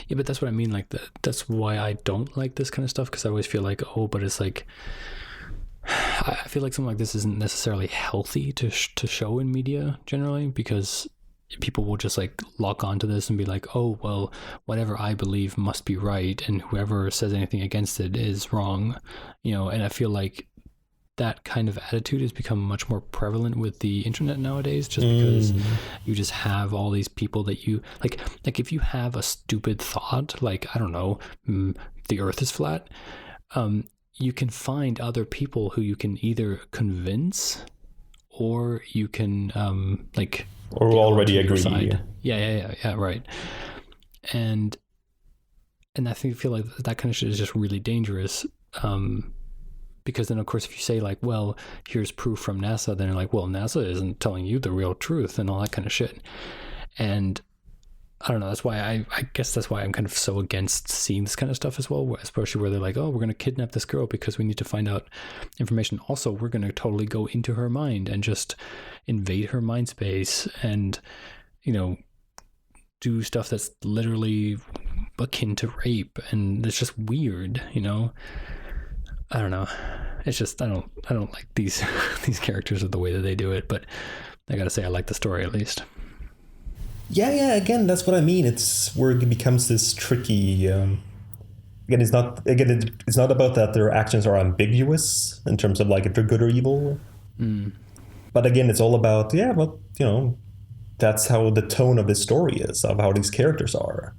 B: Yeah, but that's what I mean. Like that's why I don't like this kind of stuff, because I always feel like, oh, but it's like I feel like something like this isn't necessarily healthy to show in media generally, because people will just like lock onto this and be like, oh, well, whatever I believe must be right, and whoever says anything against it is wrong, And I feel like that kind of attitude has become much more prevalent with the internet nowadays, just because you just have all these people that you like if you have a stupid thought, like, I don't know, the earth is flat, you can find other people who you can either convince or you can
A: Or already agree.
B: Yeah, right. And I feel like that kind of shit is just really dangerous, because then of course if you say like, well, here's proof from NASA, then you're like, well, NASA isn't telling you the real truth and all that kind of shit. And I don't know, that's why I guess that's why I'm kind of so against seeing this kind of stuff as well, especially where they're like, oh, we're going to kidnap this girl because we need to find out information. Also, we're going to totally go into her mind and just invade her mind space and, do stuff that's literally akin to rape. And it's just weird, I don't know. It's just, I don't like these characters or the way that they do it, but I got to say, I like the story at least.
A: Yeah. Again, that's what I mean. It's where it becomes this tricky. Again, it's not about that their actions are ambiguous in terms of like if they're good or evil. But again, it's all about that's how the tone of the story is, of how these characters are.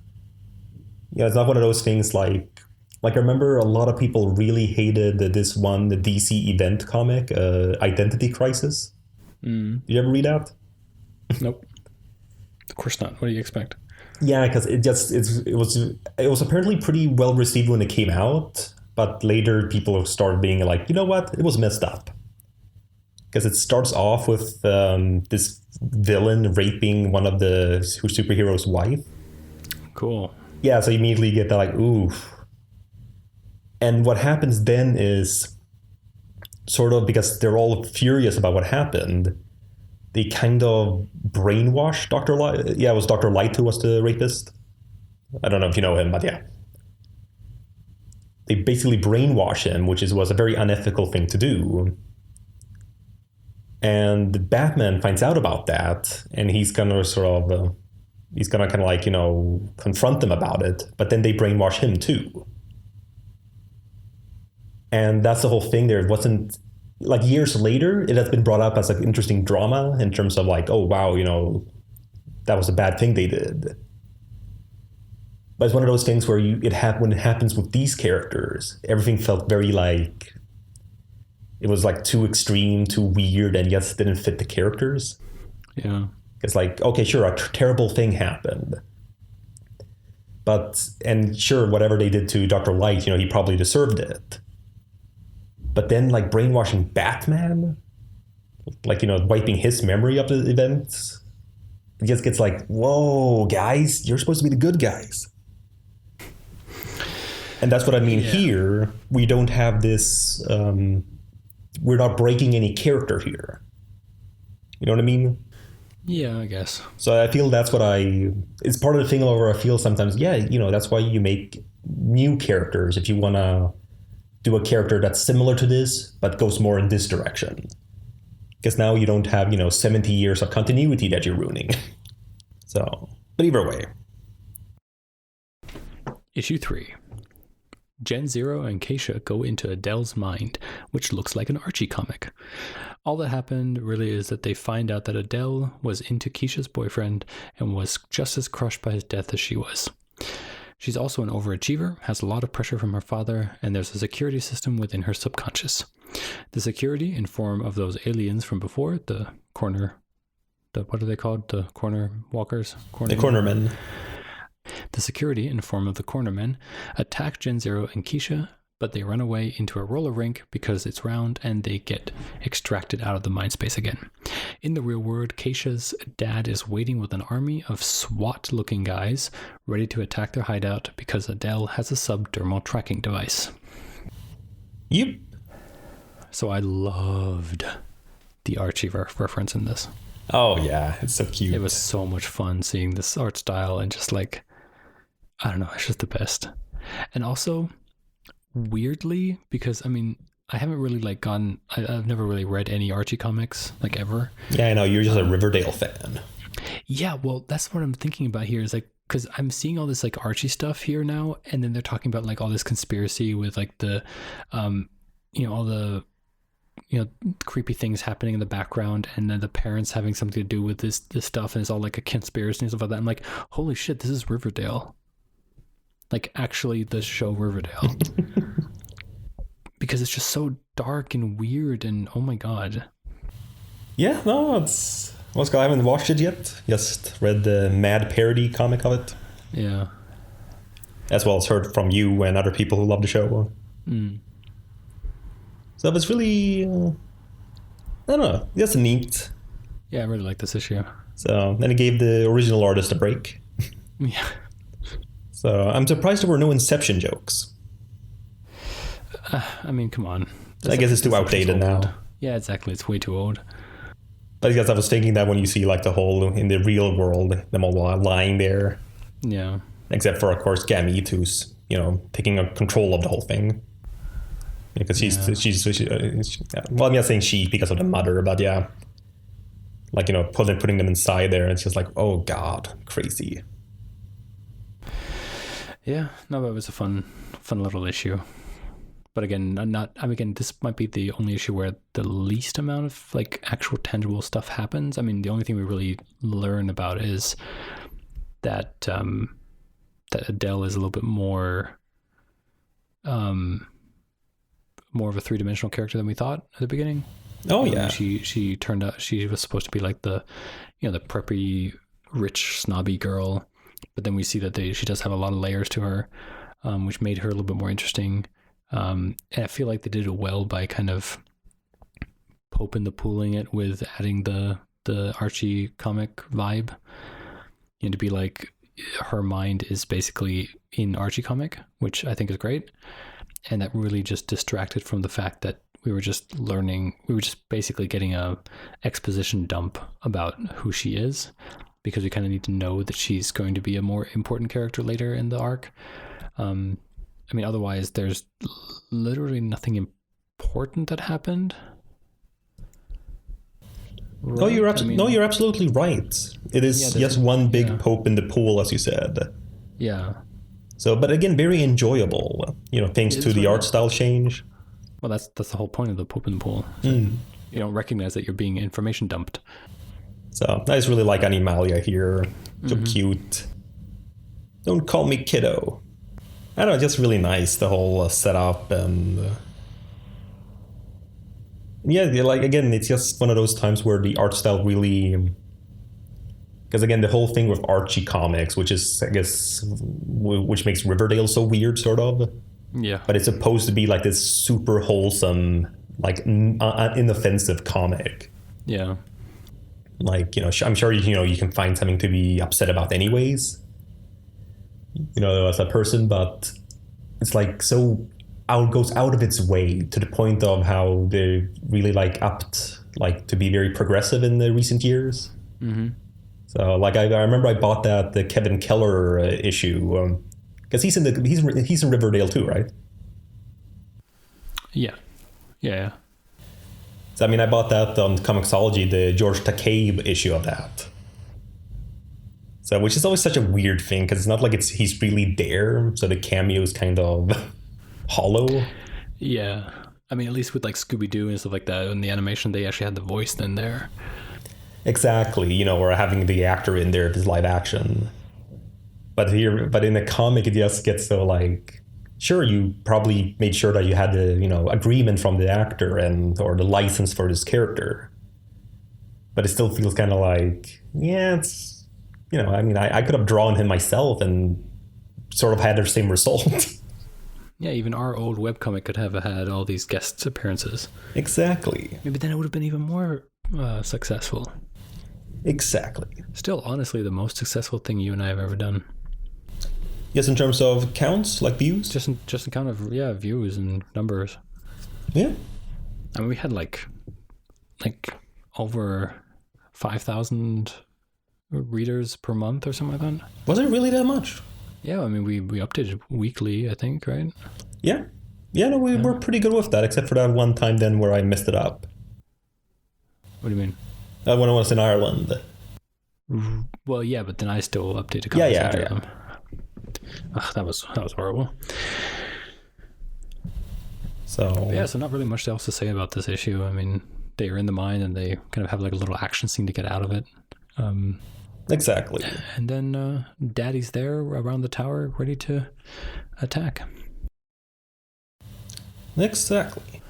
A: It's not one of those things like I remember a lot of people really hated the DC event comic, Identity Crisis. Did you ever read that?
B: Nope. Of course not. What do you expect?
A: Yeah, because it was apparently pretty well received when it came out, but later people started being like, you know what, it was messed up. Because it starts off with this villain raping one of the superhero's wife.
B: Cool.
A: Yeah, so you immediately get that like, ooh. And what happens then is sort of, because they're all furious about what happened, they kind of brainwash Dr. Light. Yeah, it was Dr. Light who was the rapist. I don't know if you know him, but yeah. They basically brainwash him, which was a very unethical thing to do. And Batman finds out about that, and he's gonna kind of like, confront them about it, but then they brainwash him too. And that's the whole thing there. It wasn't like years later, it has been brought up as like interesting drama in terms of like, oh, wow, that was a bad thing they did. But it's one of those things where when it happens with these characters, everything felt very like, it was like too extreme, too weird, and yes, didn't fit the characters.
B: Yeah.
A: It's like, okay, sure, a terrible thing happened. And sure, whatever they did to Dr. Light, he probably deserved it. But then, like, brainwashing Batman, like, wiping his memory of the events, it just gets like, whoa, guys, you're supposed to be the good guys. And that's what I mean here. We don't have this, we're not breaking any character here. You know what I mean?
B: Yeah, I guess.
A: So I feel that's it's part of the thing where I feel sometimes, that's why you make new characters if you want to do a character that's similar to this, but goes more in this direction. Because now you don't have, 70 years of continuity that you're ruining. So, but either way.
B: Issue 3. Gen Zero and Keisha go into Adele's mind, which looks like an Archie comic. All that happened really is that they find out that Adele was into Keisha's boyfriend and was just as crushed by his death as she was. She's also an overachiever, has a lot of pressure from her father, and there's a security system within her subconscious. The security, in form of those aliens from before, what are they called? The corner walkers?
A: The cornermen.
B: The security, in the form of the cornermen, attack Gen Zero and Keisha, but they run away into a roller rink because it's round and they get extracted out of the mind space again. In the real world, Keisha's dad is waiting with an army of SWAT-looking guys ready to attack their hideout because Adele has a subdermal tracking device.
A: Yep.
B: So I loved the Archie reference in this.
A: Oh, yeah. It's so cute.
B: It was so much fun seeing this art style and just like, I don't know, it's just the best. And also, weirdly, because I mean, I haven't really like I've never really read any Archie comics like ever.
A: Yeah, I know. You're just a Riverdale fan.
B: Yeah, well, that's what I'm thinking about here is like, because I'm seeing all this like Archie stuff here now, and then they're talking about like all this conspiracy with like the, all the, creepy things happening in the background, and then the parents having something to do with this stuff, and it's all like a conspiracy and stuff like that. I'm like, holy shit, this is Riverdale. Like actually the show Riverdale. Because it's just so dark and weird, and oh my god.
A: Yeah, no, it's... I haven't watched it yet. Just read the mad parody comic of it.
B: Yeah.
A: As well as heard from you and other people who love the show.
B: Mm.
A: So it was really... I don't know. That's neat.
B: Yeah, I really like this issue.
A: So then it gave the original artist a break.
B: Yeah.
A: So I'm surprised there were no Inception jokes.
B: I mean, come on.
A: I guess it's too outdated now.
B: Yeah, exactly. It's way too old.
A: But I guess I was thinking that when you see like the whole, in the real world, them all lying there.
B: Yeah.
A: Except for, of course, Gamete, who's, taking control of the whole thing. Because she's well, I'm not saying she because of the mother, but yeah. Like, putting them inside there, and it's just like, oh God, crazy.
B: Yeah, no, but it was a fun little issue. But again, this might be the only issue where the least amount of like actual tangible stuff happens. I mean, the only thing we really learn about is that that Adele is a little bit more of a three-dimensional character than we thought at the beginning.
A: Oh yeah.
B: She turned out she was supposed to be like the the preppy, rich, snobby girl. But then we see that she does have a lot of layers to her, which made her a little bit more interesting. And I feel like they did it well by kind of poking the pooling it with adding the Archie comic vibe. To be like, her mind is basically in Archie comic, which I think is great. And that really just distracted from the fact that we were just basically getting a exposition dump about who she is. Because we kind of need to know that she's going to be a more important character later in the arc. Otherwise, there's literally nothing important that happened. Right?
A: You're absolutely right. It is just one big pope in the pool, as you said.
B: Yeah.
A: So, but again, very enjoyable. Thanks to the art style change.
B: Well, that's the whole point of the poop in the pool. You don't recognize that you're being information dumped.
A: So I just really like Animalia here. So cute. Don't call me kiddo. I don't know, just really nice, the whole setup. And yeah, like, again, it's just one of those times where the art style really... Because again, the whole thing with Archie comics, which is, I guess, which makes Riverdale so weird, sort of.
B: Yeah.
A: But it's supposed to be like this super wholesome, like inoffensive comic.
B: Yeah.
A: Like, I'm sure, you can find something to be upset about anyways, as a person, but it's like goes out of its way to the point of how they really like upped, like, to be very progressive in the recent years.
B: Mm-hmm.
A: So like, I remember I bought the Kevin Keller issue, because he's in Riverdale too, right?
B: Yeah. Yeah.
A: So, I bought that on Comixology, the George Takei issue of that. So, which is always such a weird thing because it's not like he's really there. So the cameo is kind of hollow.
B: Yeah. I mean, at least with like Scooby-Doo and stuff like that, in the animation, they actually had the voice then there.
A: Exactly, or having the actor in there if it's live action. But in the comic, it just gets so like, sure, you probably made sure that you had the agreement from the actor or the license for this character. But it still feels kind of like, yeah, it's I mean, I could have drawn him myself and sort of had the same result.
B: Yeah, even our old webcomic could have had all these guest appearances.
A: Exactly.
B: Maybe then it would have been even more successful.
A: Exactly.
B: Still, honestly, the most successful thing you and I have ever done.
A: Yes, in terms of counts, like views?
B: Just in kind of, views and numbers.
A: Yeah.
B: I mean, we had like over 5,000 readers per month or something like that.
A: Was it really that much?
B: Yeah, I mean, we updated weekly, I think, right?
A: Yeah. Yeah, no, we're pretty good with that, except for that one time then where I messed it up.
B: What do you mean?
A: When I was in Ireland.
B: Well, yeah, but then I still updated comics after them. Ugh, that was horrible.
A: So
B: so not really much else to say about this issue. I mean, they are in the mine and they kind of have like a little action scene to get out of it.
A: Exactly.
B: And then Daddy's there around the tower, ready to attack.
A: Exactly.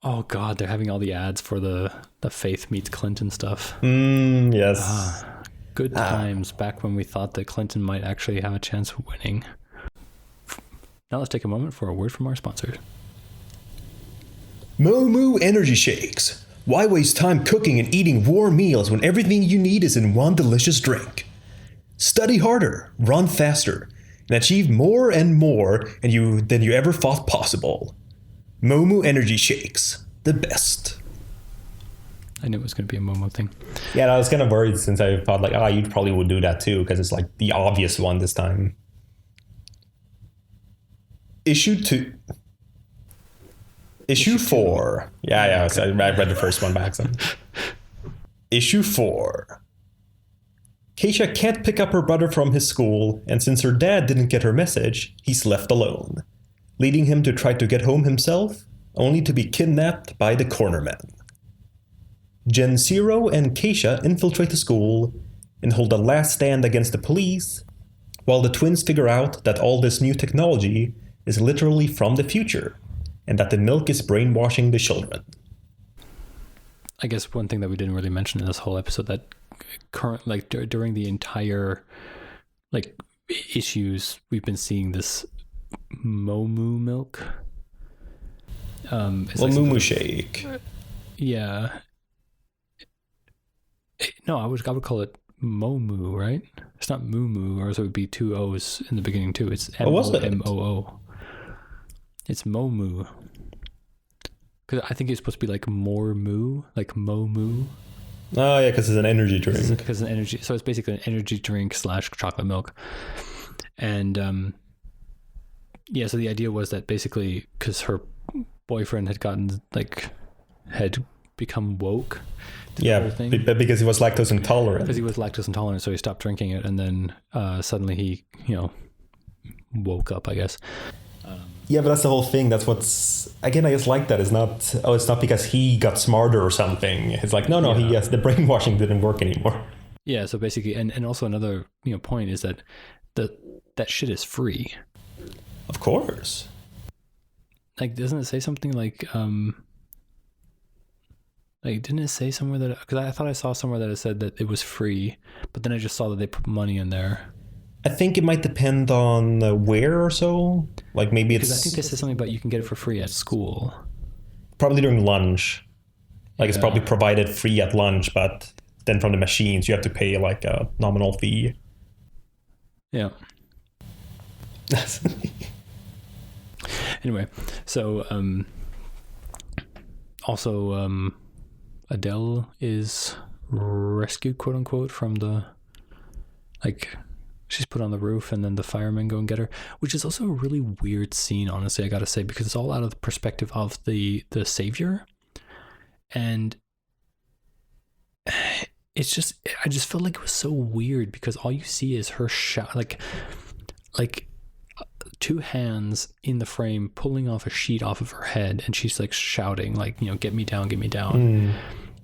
B: Oh God, they're having all the ads for the Faith meets Clinton stuff.
A: Yes.
B: Good times back when we thought that Clinton might actually have a chance of winning. Now let's take a moment for a word from our sponsors.
A: Momu Energy Shakes. Why waste time cooking and eating warm meals when everything you need is in one delicious drink? Study harder, run faster, and achieve more and more than you ever thought possible. Momu Energy Shakes, the best.
B: I knew it was going to be a Momo thing.
A: Yeah, I was kind of worried since I thought like, you probably would do that too, because it's like the obvious one this time. Issue 4. Yeah, okay. So I read the first one by accident. Issue 4. Keisha can't pick up her brother from his school, and since her dad didn't get her message, he's left alone, leading him to try to get home himself, only to be kidnapped by the cornermen. Gen Zero and Keisha infiltrate the school and hold a last stand against the police, while the twins figure out that all this new technology is literally from the future, and that the milk is brainwashing the children.
B: I guess one thing that we didn't really mention in this whole episode, that during the entire issues, we've been seeing this Momu milk.
A: Mumu shake.
B: Yeah. No, I would call it Momu, right? It's not Mumu, or else it would be 2 O's in the beginning too. It's M-O-M-O-O. It's Momu. Because I think it's supposed to be like more moo, like Momu.
A: Oh yeah, because it's an energy drink.
B: Because it's an energy, so it's basically an energy drink / chocolate milk. And so the idea was that basically because her boyfriend had become woke.
A: Yeah, because he was lactose intolerant.
B: Because he was lactose intolerant, so he stopped drinking it, and then suddenly he, woke up, I guess.
A: Yeah, but that's the whole thing. That's what's, again, I just like that. It's not because he got smarter or something. It's like, no, the brainwashing didn't work anymore.
B: Yeah, so basically, and also another point is that that shit is free.
A: Of course.
B: Like, doesn't it say something like didn't it say somewhere that, because I thought I saw somewhere that it said that it was free, but then I just saw that they put money in there.
A: I think it might depend on where or so. Like maybe it's...
B: Because I think this is something about you can get it for free at school.
A: Probably during lunch. It's probably provided free at lunch, but then from the machines you have to pay like a nominal fee.
B: Yeah. Anyway, so also Adele is rescued, quote unquote, from the she's put on the roof and then the firemen go and get her, which is also a really weird scene, honestly, I gotta say, because it's all out of the perspective of the savior, and it's just, I just felt like it was so weird because all you see is her like two hands in the frame pulling off a sheet off of her head, and she's like shouting like, get me down, get me down.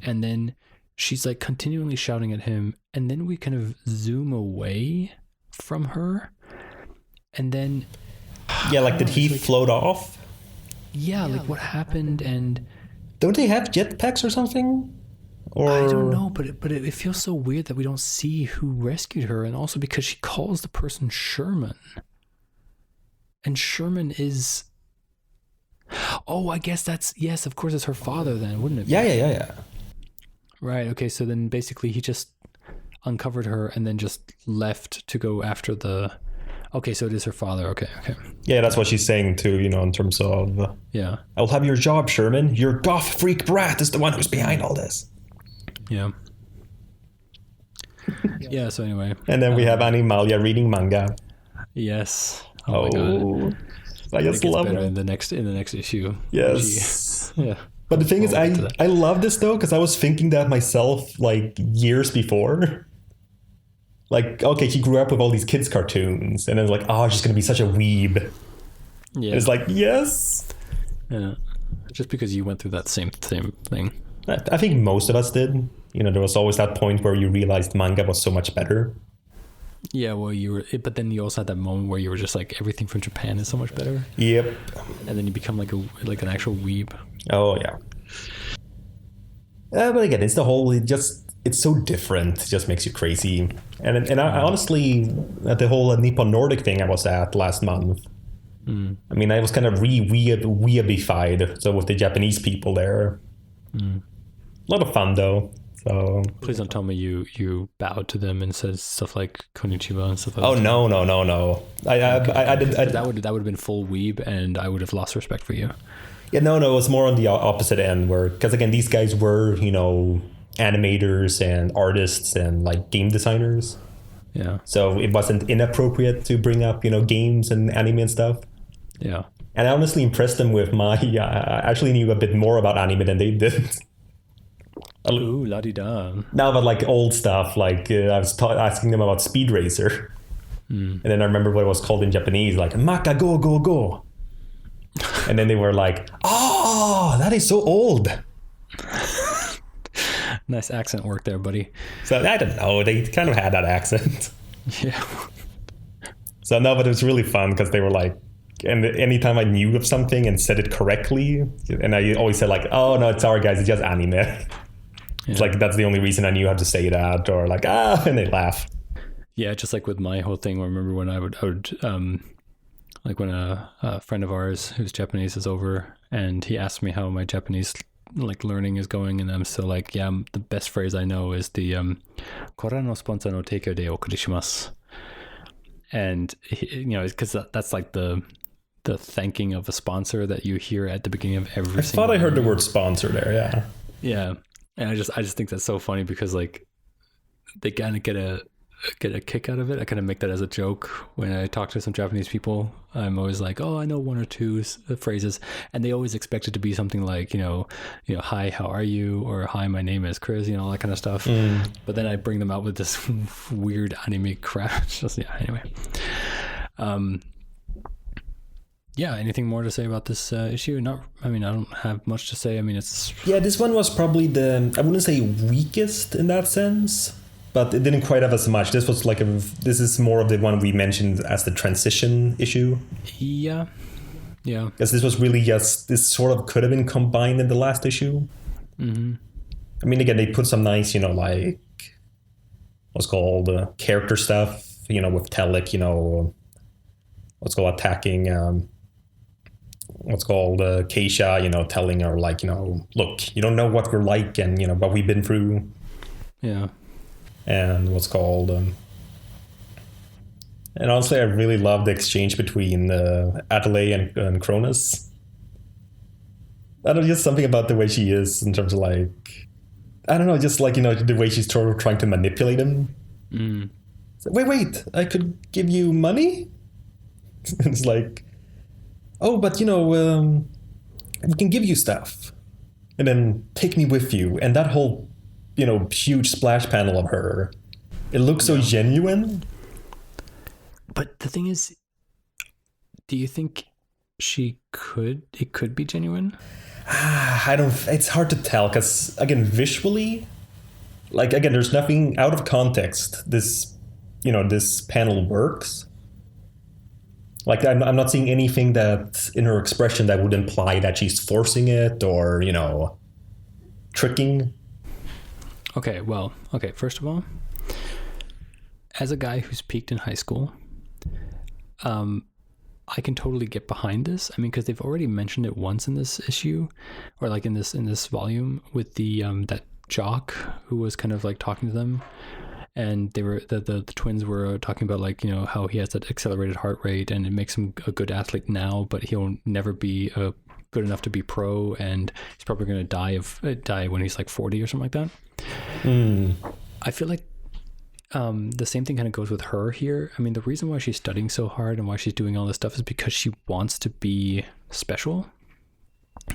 B: And then she's like continually shouting at him, and then we kind of zoom away from her, and then
A: like did he float off?
B: Like what happened? And
A: don't they have jetpacks or something? Or
B: I don't know, but it feels so weird that we don't see who rescued her, and also because she calls the person Sherman. And Sherman is... Oh, I guess that's... Yes, of course it's her father then, wouldn't it be?
A: Yeah. Right,
B: okay, so then basically he just uncovered her and then just left to go after the... Okay, so it is her father, okay.
A: Yeah, that's what she's saying too, in terms of...
B: Yeah.
A: I'll have your job, Sherman. Your goth freak brat is the one who's behind all this.
B: Yeah. Yeah, so anyway.
A: And then we have Animalia reading manga.
B: Yes. Oh my god.
A: I just love it.
B: In the next issue.
A: Yes.
B: Yeah.
A: But the thing is, I love this though, because I was thinking that myself like years before. Like, okay, he grew up with all these kids' cartoons, and it's like, oh, she's gonna be such a weeb. Yeah. And it's like, yes.
B: Yeah. Just because you went through that same thing.
A: I think most of us did. There was always that point where you realized manga was so much better.
B: Yeah, well, but then you also had that moment where you were just like, everything from Japan is so much better.
A: Yep.
B: And then you become like an actual weeb.
A: Oh yeah. But again, it's the whole. It's so different. It just makes you crazy. And I honestly, at the whole Nippon Nordic thing I was at last month. I mean, I was kind of weeabified. So with the Japanese people there, a lot of fun though. So
B: please don't tell me you bowed to them and said stuff like konnichiwa and stuff like that.
A: Oh no. I did.
B: That would have been full weeb, and I would have lost respect for you.
A: Yeah, no, it was more on the opposite end, because again, these guys were animators and artists and like game designers.
B: Yeah.
A: So it wasn't inappropriate to bring up games and anime and stuff.
B: Yeah.
A: And I honestly impressed them with I actually knew a bit more about anime than they did.
B: Ooh, la-di-da.
A: Now, but like old stuff, like I was asking them about Speed Racer. And then I remember what it was called in Japanese, like Maka go go go. And then they were like, oh, that is so old.
B: Nice accent work there, buddy.
A: So I don't know, they kind of had that accent.
B: Yeah.
A: So no, but it was really fun because they were like, and anytime I knew of something and said it correctly, and I always said like, oh no, it's sorry guys, it's just anime. Yeah. It's like, that's the only reason I knew how to say that, or like, and they laugh.
B: Yeah, just like with my whole thing, I remember when I would like when a friend of ours who's Japanese is over, and he asked me how my Japanese like learning is going, and I'm still like, yeah, the best phrase I know is the "Kora no sponsor no teikyo de okuri shimasu," and because that's like the thanking of a sponsor that you hear at the beginning of every.
A: I thought I heard the word sponsor there. Yeah.
B: Yeah, and I just think that's so funny because like they kind of get a kick out of it. I kind of make that as a joke when I talk to some Japanese people. I'm always like, oh, I know one or two phrases, and they always expect it to be something like, hi, how are you? Or hi, my name is Chris, all that kind of stuff. But then I bring them out with this weird anime crap. Just, yeah, anyway. Yeah, anything more to say about this issue? I don't have much to say. I mean, it's...
A: Yeah, this one was probably I wouldn't say weakest in that sense, but it didn't quite have as much. This was this is more of the one we mentioned as the transition issue.
B: Yeah. Yeah.
A: Because this was really just, this sort of could have been combined in the last issue. Mm-hmm. I mean, again, they put some nice, like, what's called character stuff, with Telek, what's called attacking, what's called Keisha, telling her, like, look, you don't know what we're like and, what we've been through.
B: Yeah.
A: And what's called... and honestly, I really love the exchange between Adelaide and Cronus. I don't know, just something about the way she is in terms of like... I don't know, just like, the way she's sort of trying to manipulate him. Mm. So, wait, I could give you money? It's like, oh, but, we can give you stuff. And then take me with you. And that whole... huge splash panel of her. It looks so genuine.
B: But the thing is, do you think it could be genuine?
A: It's hard to tell because, again, visually, like, again, there's nothing out of context. This panel works. Like, I'm not seeing anything that in her expression that would imply that she's forcing it or, tricking.
B: Okay, first of all, as a guy who's peaked in high school, I can totally get behind this. I mean, because they've already mentioned it once in this issue, or like in this volume with the that jock who was kind of like talking to them, and they were the twins were talking about like how he has that accelerated heart rate and it makes him a good athlete now, but he'll never be good enough to be pro, and he's probably going to die when he's like 40 or something like that. I feel like the same thing kind of goes with her here. I mean, the reason why she's studying so hard and why she's doing all this stuff is because she wants to be special.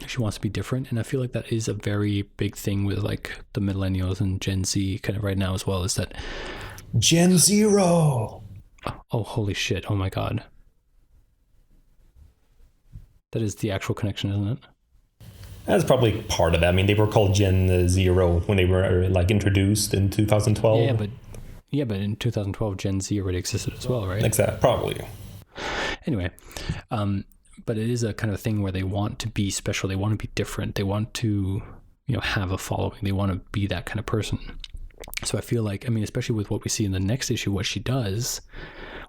B: She wants to be different. And I feel like that is a very big thing with like the millennials and Gen Z kind of right now as well, is that
A: Gen Zero.
B: Oh, holy shit. Oh my God. That is the actual connection, isn't it?
A: That's probably part of it. I mean, they were called Gen Zero when they were like introduced in 2012.
B: Yeah, but in 2012, Gen Z already existed as well, right?
A: Exactly, probably.
B: Anyway, but it is a kind of thing where they want to be special. They want to be different. They want to, have a following. They want to be that kind of person. So I feel like, I mean, especially with what we see in the next issue, what she does,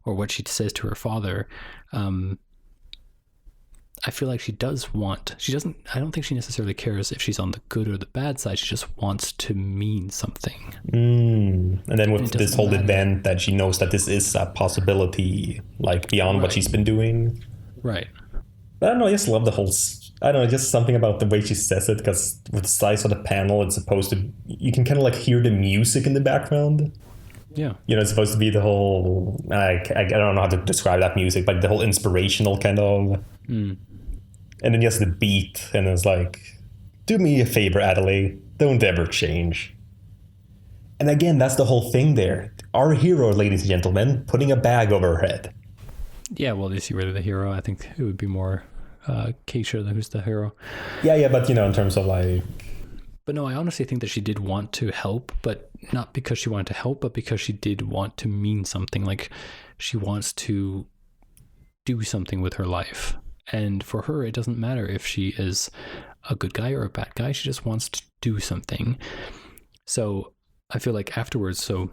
B: or what she says to her father, I feel like I don't think she necessarily cares if she's on the good or the bad side. She just wants to mean something.
A: And then with this whole event that she knows that this is a possibility, like beyond what she's been doing.
B: Right.
A: I don't know, I just love the whole, I don't know, just something about the way she says it, because with the size of the panel, it's supposed to, you can kind of like hear the music in the background.
B: Yeah.
A: It's supposed to be the whole, I don't know how to describe that music, but the whole inspirational kind of. And then just the beat, and it's like, do me a favor, Adelaide, don't ever change. And again, that's the whole thing there. Our hero, ladies and gentlemen, putting a bag over her head.
B: Yeah, well, is he really the hero? I think it would be more Keisha who's the hero.
A: Yeah, but in terms of like...
B: But no, I honestly think that she did want to help, but not because she wanted to help, but because she did want to mean something. Like, she wants to do something with her life. And for her, it doesn't matter if she is a good guy or a bad guy. She just wants to do something. So I feel like afterwards, in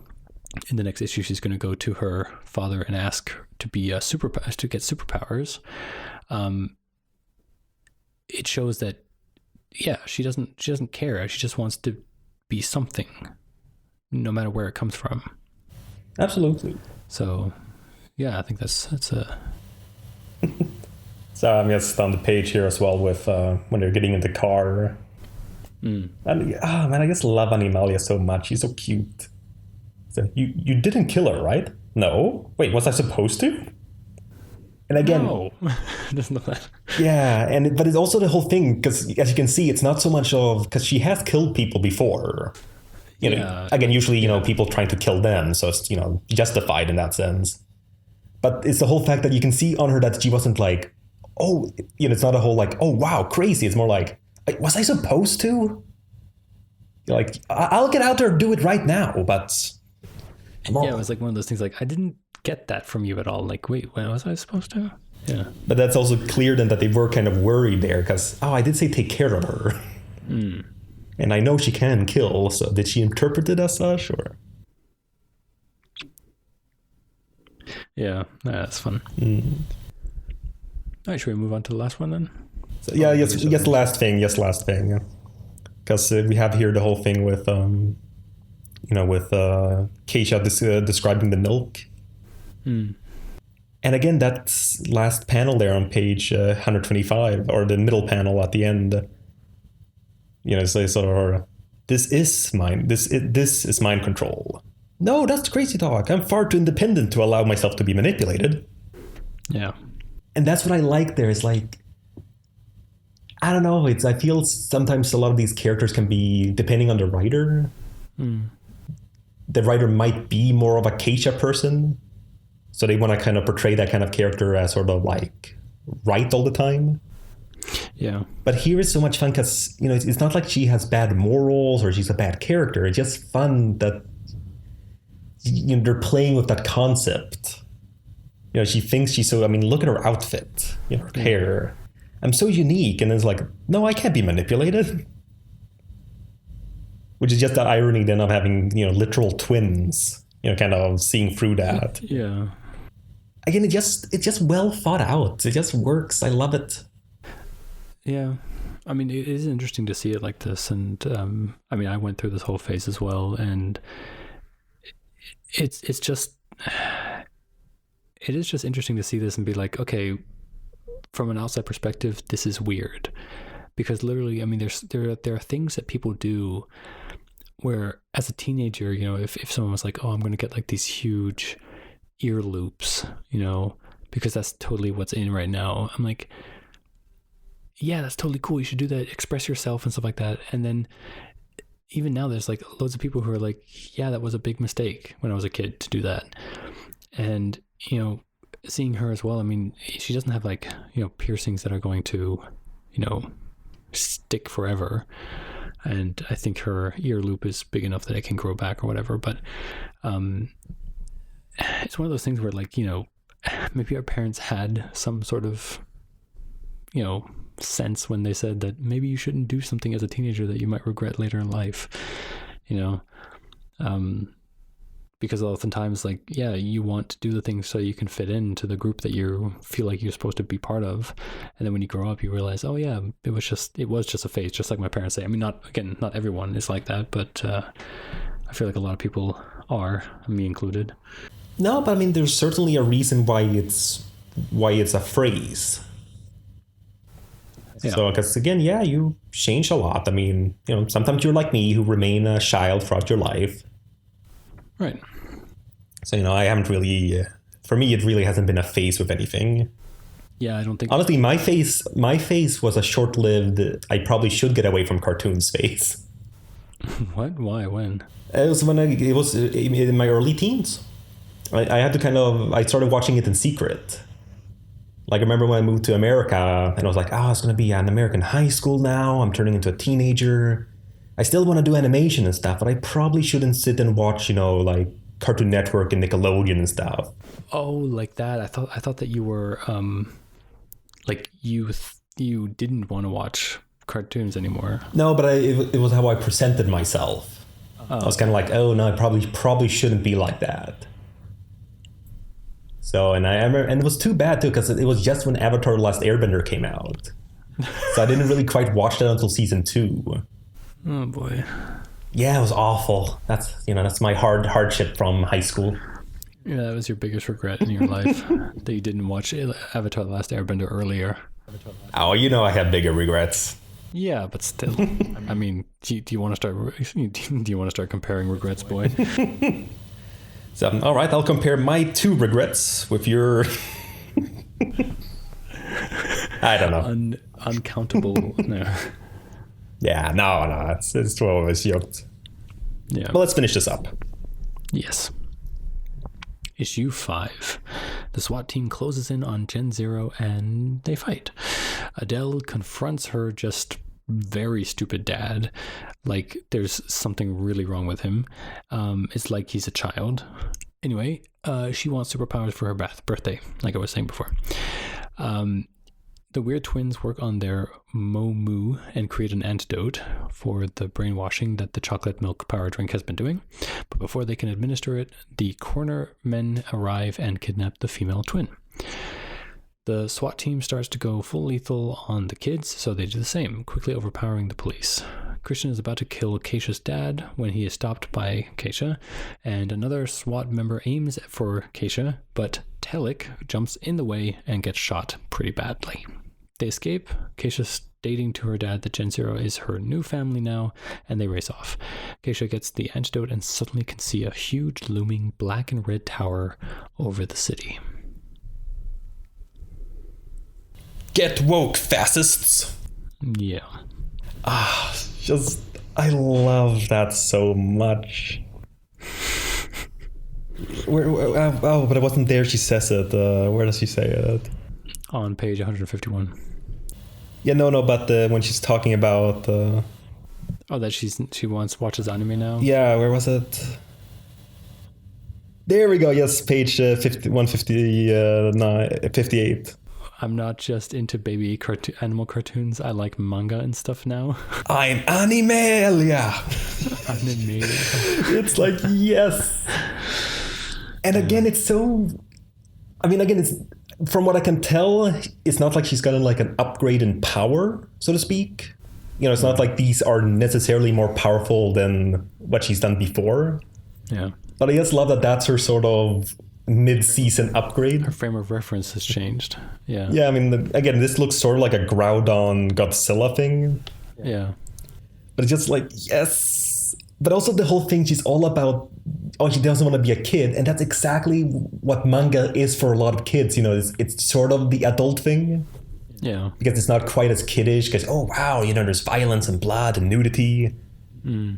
B: the next issue, she's going to go to her father and ask to be to get superpowers. It shows that, yeah, she doesn't care. She just wants to be something, no matter where it comes from.
A: Absolutely.
B: So, yeah, I think that's a.
A: So I'm just on the page here as well with when they're getting in the car. And man, I just love Animalia so much. She's so cute. So you didn't kill her, right? No. Wait, was I supposed to? And again,
B: no. Doesn't look that.
A: Yeah, but it's also the whole thing, because as you can see, it's not so much of, because she has killed people before. Again, usually people trying to kill them, so it's justified in that sense. But it's the whole fact that you can see on her that she wasn't like, oh, it's not a whole like, oh wow, crazy. It's more like, was I supposed to? Like, I'll get out there and do it right now, but.
B: Yeah, it was like one of those things like, I didn't get that from you at all. Like, wait, when was I supposed to? Yeah.
A: But that's also clear then that they were kind of worried there, because, I did say take care of her. And I know she can kill, so did she interpret it as such, or?
B: Yeah, that's fun. All right, should we move on to the last one then?
A: So, yeah, yes, last thing. Because we have here the whole thing with, with Keisha describing the milk. And again, that last panel there on page 125, or the middle panel at the end, so this is mind control. No, that's crazy talk. I'm far too independent to allow myself to be manipulated.
B: Yeah.
A: And that's what I like there, is like, I don't know, I feel sometimes a lot of these characters can be, depending on the writer, The writer might be more of a Keisha person, so they want to kind of portray that kind of character as sort of like right all the time.
B: Yeah.
A: But here is so much fun because, you know, it's not like she has bad morals or she's a bad character. It's just fun that, you know, they're playing with that concept. You know, she thinks she's so, I mean, look at her outfit, you know, her hair. I'm so unique. And it's like, no, I can't be manipulated. Which is just the irony then of having, you know, literal twins, you know, kind of seeing through that.
B: Yeah.
A: Again, it's just well thought out. It just works. I love it.
B: Yeah. I mean, it is interesting to see it like this. And I mean, I went through this whole phase as well. And it's just, it is just interesting to see this and be like, okay, from an outside perspective, this is weird. Because literally, I mean, there are things that people do where as a teenager, you know, if someone was like, oh, I'm going to get like these huge ear loops, you know, because that's totally what's in right now. I'm like, yeah, that's totally cool. You should do that. Express yourself and stuff like that. And then even now there's like loads of people who are like, yeah, that was a big mistake when I was a kid to do that. And, you know, seeing her as well, I mean, she doesn't have like, you know, piercings that are going to, you know, stick forever. And I think her ear loop is big enough that it can grow back or whatever. But it's one of those things where, like, you know, maybe our parents had some sort of, you know, sense when they said that maybe you shouldn't do something as a teenager that you might regret later in life, you know, because oftentimes, like, yeah, you want to do the things so you can fit into the group that you feel like you're supposed to be part of, and then when you grow up, you realize, oh yeah, it was just a phase, just like my parents say. I mean, not everyone is like that, but I feel like a lot of people are, me included.
A: No, but I mean, there's certainly a reason why it's a phrase.
B: Yeah.
A: So, because again, yeah, you change a lot. I mean, you know, sometimes you're like me who remain a child throughout your life.
B: Right.
A: So, you know, I haven't really, for me, it really hasn't been a phase with anything.
B: Yeah, I don't think.
A: Honestly, my phase was a short-lived, I probably should get away from cartoons phase.
B: What? Why? When?
A: It was in my early teens. I had to I started watching it in secret. Like, I remember when I moved to America and I was like, oh, it's going to be an American high school now. I'm turning into a teenager. I still want to do animation and stuff, but I probably shouldn't sit and watch, you know, like Cartoon Network and Nickelodeon and stuff.
B: Oh, like that. I thought that you were, like you didn't want to watch cartoons anymore.
A: No, but it was how I presented myself. Oh. I was kind of like, oh no, I probably shouldn't be like that. So, and I remember, and it was too bad too, because it was just when Avatar: The Last Airbender came out. So I didn't really quite watch that until season 2.
B: Oh boy.
A: Yeah, it was awful. That's my hardship from high school.
B: Yeah, that was your biggest regret in your life, that you didn't watch Avatar: The Last Airbender earlier.
A: Oh, you know I have bigger regrets.
B: Yeah, but still. I mean, do you want to start comparing regrets, boy?
A: So, all right, I'll compare my 2 regrets with your... I don't know.
B: Uncountable. No.
A: Yeah, no, it's 12 of us yoked.
B: Yeah.
A: But let's finish this up.
B: Yes. Issue 5. The SWAT team closes in on Gen Zero and they fight. Adele confronts her just very stupid dad. Like, there's something really wrong with him. It's like he's a child. Anyway, she wants superpowers for her birthday, like I was saying before. The weird twins work on their Momu and create an antidote for the brainwashing that the chocolate milk power drink has been doing. But before they can administer it, the corner men arrive and kidnap the female twin. The SWAT team starts to go full lethal on the kids, so they do the same, quickly overpowering the police. Christian is about to kill Keisha's dad when he is stopped by Keisha, and another SWAT member aims for Keisha, but Telik jumps in the way and gets shot pretty badly. They escape, Keisha stating to her dad that Gen Zero is her new family now, and they race off. Keisha gets the antidote and suddenly can see a huge looming black and red tower over the city.
A: Get woke, fascists!
B: Yeah.
A: I love that so much. But it wasn't there. She says it. Where does she say it?
B: On page 151.
A: Yeah, no, but when she's talking about.
B: Oh, that she watches anime now?
A: Yeah, where was it? There we go. Yes, page 58.
B: I'm not just into baby animal cartoons. I like manga and stuff now.
A: I'm Animalia.
B: Anime.
A: It's like, yes. And again, it's so... I mean, again, it's from what I can tell, it's not like she's gotten like an upgrade in power, so to speak. You know, it's not like these are necessarily more powerful than what she's done before.
B: Yeah.
A: But I just love that that's her sort of mid-season upgrade.
B: Her frame of reference has changed. Yeah.
A: Yeah, I mean, again, this looks sort of like a Groudon Godzilla thing.
B: Yeah.
A: But it's just like, yes. But also the whole thing, she's all about, oh, she doesn't want to be a kid. And that's exactly what manga is for a lot of kids. You know, it's sort of the adult thing.
B: Yeah.
A: Because it's not quite as kiddish. Because, oh, wow, you know, there's violence and blood and nudity.
B: Mm.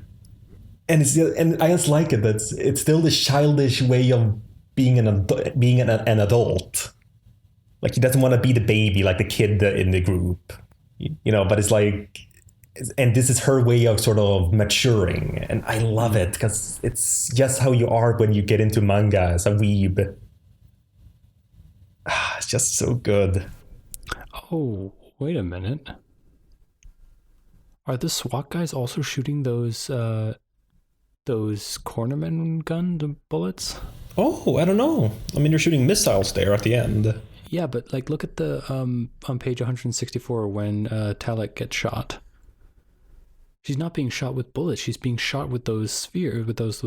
A: And I just like it. It's still the childish way of being an adult. Like, he doesn't want to be the baby, like the kid in the group. You know, but it's like... And this is her way of sort of maturing. And I love it because it's just how you are when you get into manga as a weeb. It's just so good.
B: Oh, wait a minute. Are the SWAT guys also shooting those cornerman gun bullets?
A: Oh, I don't know. I mean, they're shooting missiles there at the end.
B: Yeah, but like, look at the on page 164 when Talek gets shot. She's not being shot with bullets. She's being shot with those spheres, with those.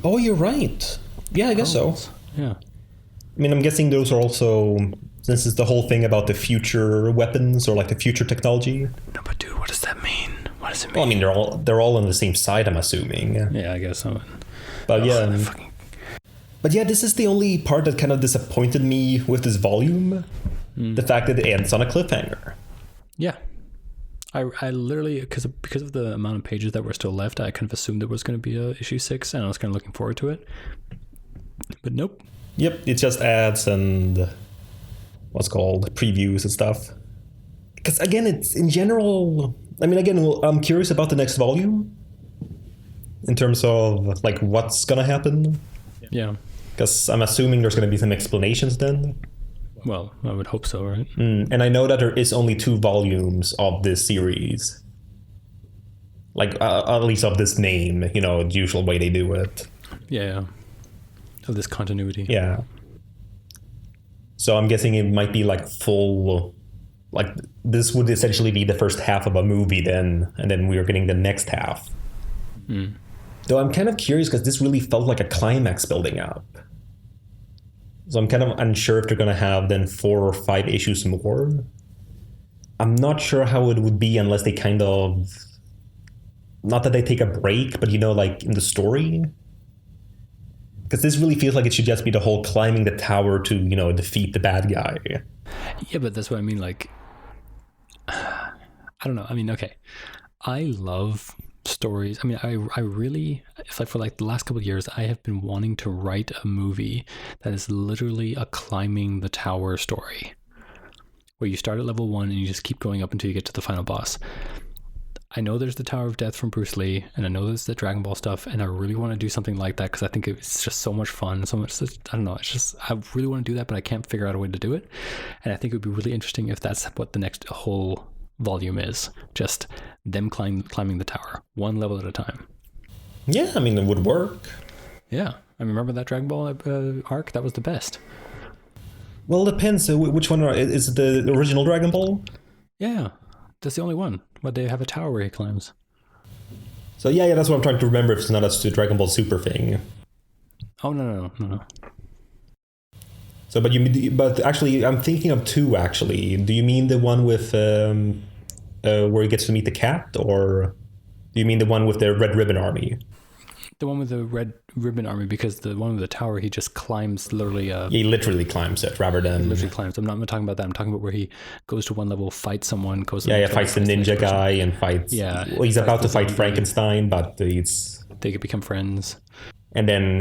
A: Oh, you're right. Yeah, I guess so.
B: Yeah.
A: I mean, I'm guessing those are also, since it's the whole thing about the future weapons or like the future technology.
B: No, but dude, what does that mean? What does it mean?
A: Well, I mean, they're all on the same side, I'm assuming.
B: Yeah, I guess so.
A: But But yeah, this is the only part that kind of disappointed me with this volume. The fact that it ends on a cliffhanger.
B: Yeah. I literally, because of the amount of pages that were still left, I kind of assumed there was going to be a issue 6, and I was kind of looking forward to it. But nope.
A: Yep, it just ads and what's called previews and stuff. Because again, it's in general... I mean, again, I'm curious about the next volume. In terms of like what's going to happen.
B: Yeah.
A: Because I'm assuming there's going to be some explanations then.
B: Well, I would hope so, right?
A: And I know that there is only 2 volumes of this series. Like, at least of this name, you know, the usual way they do it.
B: Yeah. Of this continuity.
A: Yeah. So I'm guessing it might be like full... Like, this would essentially be the first half of a movie then, and then we are getting the next half. Though I'm kind of curious because this really felt like a climax building up. So I'm kind of unsure if they're going to have then 4 or 5 issues more. I'm not sure how it would be unless they kind of... Not that they take a break, but, you know, like in the story. Because this really feels like it should just be the whole climbing the tower to, you know, defeat the bad guy.
B: Yeah, but that's what I mean, like... I don't know. I mean, okay. I love stories. I mean, I really, it's like for like the last couple of years, I have been wanting to write a movie that is literally a climbing the tower story, where you start at level 1 and you just keep going up until you get to the final boss. I know there's the Tower of Death from Bruce Lee, and I know there's the Dragon Ball stuff, and I really want to do something like that because I think it's just so much fun, so much. I don't know. It's just I really want to do that, but I can't figure out a way to do it. And I think it would be really interesting if that's what the next whole volume is, just them climbing the tower, one level at a time.
A: Yeah, I mean, it would work.
B: Yeah, I remember that Dragon Ball arc. That was the best.
A: Well, it depends. Which one is it? The original Dragon Ball?
B: Yeah, that's the only one. But they have a tower where he climbs.
A: So yeah, that's what I'm trying to remember. If it's not a Dragon Ball Super thing.
B: Oh no.
A: So, but actually, I'm thinking of 2. Actually, do you mean the one with where he gets to meet the cat, or do you mean the one with the Red Ribbon Army?
B: The one with the red ribbon army, because the one with the tower, he just climbs literally.
A: He literally climbs it rather than.
B: He literally climbs. I'm not talking about that. I'm talking about where he goes to one level, fights someone, goes.
A: Yeah, fights the ninja guy and fights.
B: Yeah,
A: well, he's about to fight Frankenstein, but
B: they could become friends.
A: And then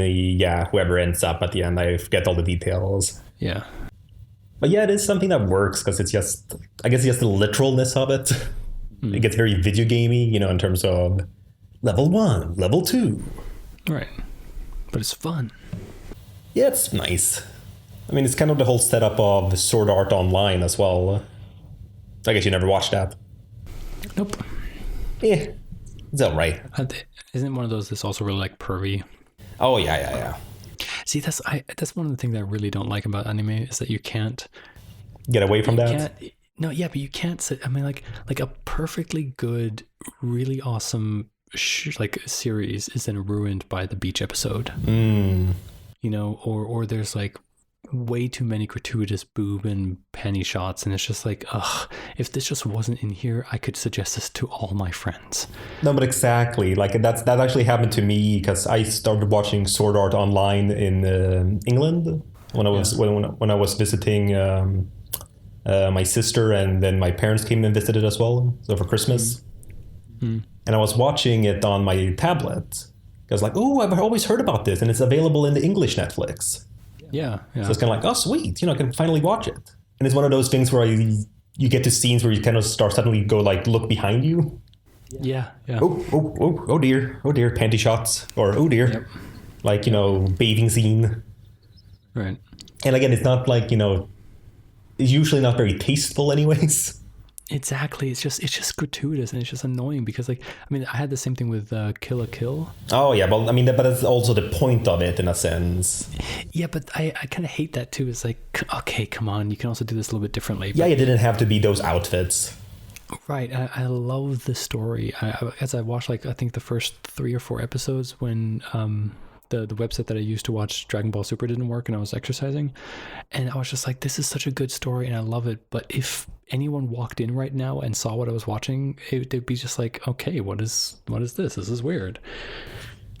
A: whoever ends up at the end, I forget all the details.
B: Yeah.
A: But yeah, it is something that works because it's just, I guess, just the literalness of it. It gets very video gamey, in terms of level 1, level 2.
B: Right. But it's fun.
A: Yeah, it's nice. I mean, it's kind of the whole setup of Sword Art Online as well. I guess you never watched that.
B: Nope.
A: Yeah, it's alright.
B: Isn't one of those that's also really like pervy?
A: Oh, yeah.
B: See, that's one of the things I really don't like about anime is that you can't
A: get away from that.
B: No, yeah, but you can't sit. I mean, like a perfectly good, really awesome series is then ruined by the beach episode. Or there's like way too many gratuitous boob and panty shots, and it's just like, ugh, if this just wasn't in here, I could suggest this to all my friends.
A: No, but exactly, like that actually happened to me because I started watching Sword Art Online in England when I was visiting my sister, and then my parents came and visited as well, so for Christmas. And I was watching it on my tablet. I was like, oh, I've always heard about this, and it's available in the English Netflix.
B: Yeah.
A: So it's kind of like, oh, sweet, I can finally watch it. And it's one of those things where you get to scenes where you kind of suddenly go like look behind you.
B: Yeah.
A: Oh dear, panty shots, or oh dear,
B: yep.
A: Like bathing scene.
B: Right.
A: And again, it's not like it's usually not very tasteful, anyways.
B: Exactly. It's just gratuitous, and it's just annoying because, like, I mean, I had the same thing with Kill la Kill.
A: Oh yeah, but I mean, but that's also the point of it in a sense.
B: Yeah, but I kind of hate that too. It's like, okay, come on, you can also do this a little bit differently.
A: Yeah, it didn't have to be those outfits.
B: Right. I love the story. As I watched, like, I think the first 3 or 4 episodes when the website that I used to watch Dragon Ball Super didn't work, and I was exercising, and I was just like, this is such a good story and I love it, but if anyone walked in right now and saw what I was watching, they'd be just like, okay, what is this? This is weird.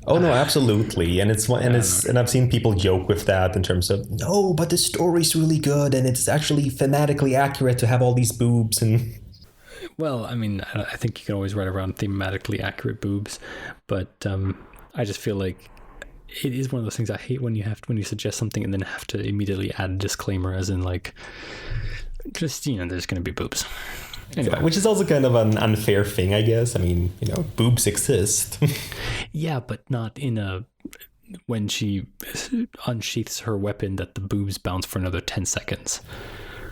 A: Oh no, absolutely. And I've seen people joke with that in terms of, no, but the story's really good and it's actually thematically accurate to have all these boobs. And
B: well, I mean, I think you can always write around thematically accurate boobs, but I just feel like it is one of those things I hate when you suggest something and then have to immediately add a disclaimer, as in like, just, there's going to be boobs. Anyway.
A: Which is also kind of an unfair thing, I guess. I mean, boobs exist.
B: Yeah, but not when she unsheaths her weapon that the boobs bounce for another 10 seconds.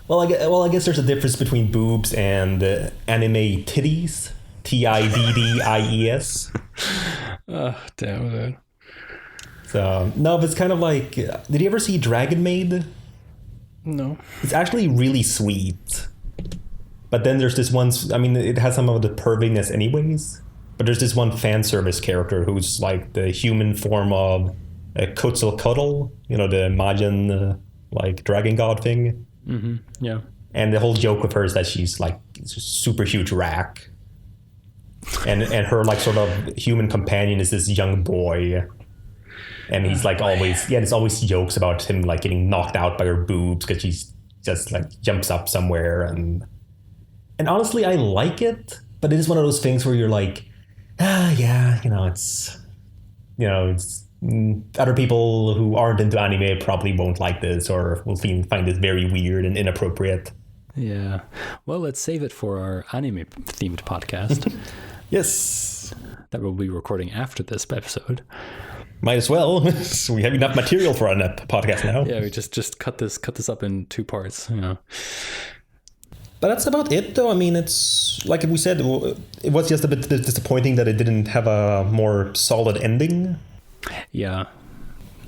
A: Well, I guess there's a difference between boobs and anime titties. TIDDIES.
B: Oh, damn it.
A: So, no, but it's kind of like, did you ever see Dragon Maid?
B: No.
A: It's actually really sweet. But then there's this one, I mean, it has some of the perviness anyways, but there's this one fan service character who's like the human form of Quetzalcoatl, the Mayan, like, dragon god thing.
B: Mm-hmm. Yeah.
A: And the whole joke with her is that she's like a super huge rack. And her like sort of human companion is this young boy. And he's like always, there's always jokes about him like getting knocked out by her boobs because she's just like jumps up somewhere. And honestly, I like it, but it is one of those things where you're like, it's other people who aren't into anime probably won't like this or will find this very weird and inappropriate.
B: Yeah. Well, let's save it for our anime themed podcast.
A: Yes.
B: That we'll be recording after this episode.
A: Might as well. So we have enough material for our podcast now.
B: Yeah, we just cut this up in 2 parts. But
A: that's about it, though. I mean, it's like we said, it was just a bit disappointing that it didn't have a more solid ending.
B: Yeah,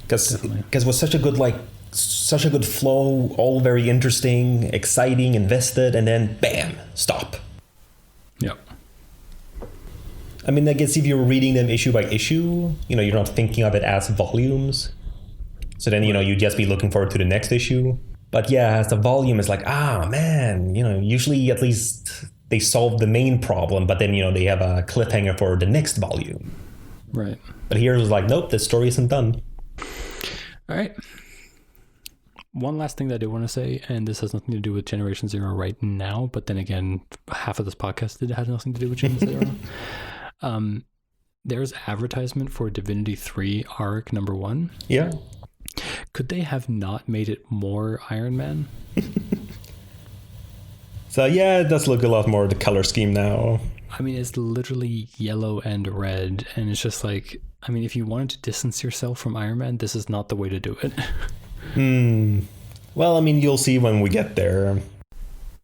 A: because it was such a good flow, all very interesting, exciting, invested, and then bam, stop.
B: Yep.
A: I mean, I guess if you're reading them issue by issue, you're not thinking of it as volumes. So then, you'd just be looking forward to the next issue. But yeah, as the volume is like, man, usually at least they solve the main problem, but then, they have a cliffhanger for the next volume.
B: Right.
A: But here it was like, nope, this story isn't done.
B: All right. One last thing that I do want to say, and this has nothing to do with Generation Zero right now, but then again, half of this podcast has nothing to do with Generation Zero. There's advertisement for Divinity 3 Arc number 1.
A: Yeah.
B: Could they have not made it more Iron Man?
A: So yeah, it does look a lot more the color scheme now.
B: I mean, it's literally yellow and red, and it's just like, I mean, if you wanted to distance yourself from Iron Man, this is not the way to do it.
A: Well, I mean, you'll see when we get there.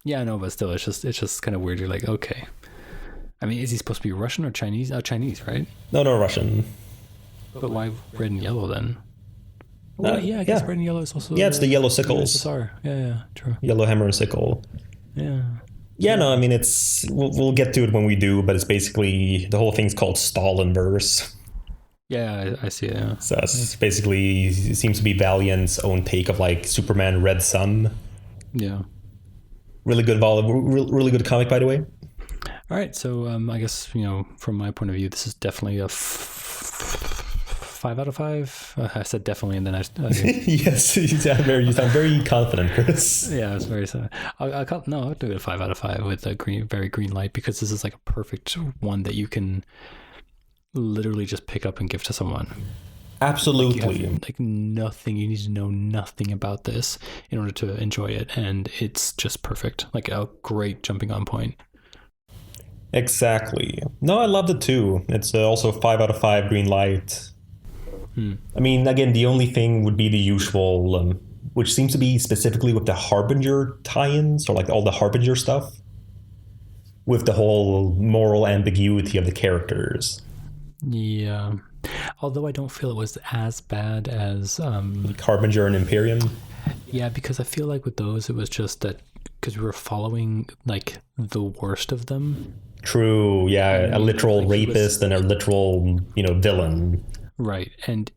B: Yeah, I know, but still, it's just kind of weird. You're like, okay. I mean, is he supposed to be Russian or Chinese? Chinese, right?
A: No, Russian.
B: But why red and yellow then? Oh, yeah, I guess red and yellow is also...
A: Yeah, it's the yellow sickles.
B: Yeah, true.
A: Yellow hammer and sickle.
B: Yeah.
A: Yeah, no, I mean, it's... We'll get to it when we do, but it's basically... The whole thing's called Stalinverse.
B: Yeah, I see it, yeah.
A: So it's basically... It seems to be Valiant's own take of, like, Superman Red Sun.
B: Yeah.
A: Really good really good comic, by the way.
B: All right, so I guess, from my point of view, this is definitely a 5 out of 5. I said definitely, and then I
A: yes, you sound very confident, Chris.
B: Yeah, it's very sad. I'll do it a 5 out of 5 with a very green light, because this is like a perfect one that you can literally just pick up and give to someone.
A: Absolutely.
B: Like you have, like, nothing, you need to know nothing about this in order to enjoy it, and it's just perfect. Like a great jumping on point.
A: Exactly. No, I loved it too. It's also 5 out of 5 green light. I mean, again, the only thing would be the usual, which seems to be specifically with the Harbinger tie-ins, or like all the Harbinger stuff, with the whole moral ambiguity of the characters.
B: Yeah. Although I don't feel it was as bad as...
A: Harbinger and Imperium?
B: Yeah, because I feel like with those, it was just that because we were following like the worst of them.
A: True, yeah, a literal rapist and a literal, villain.
B: Right, and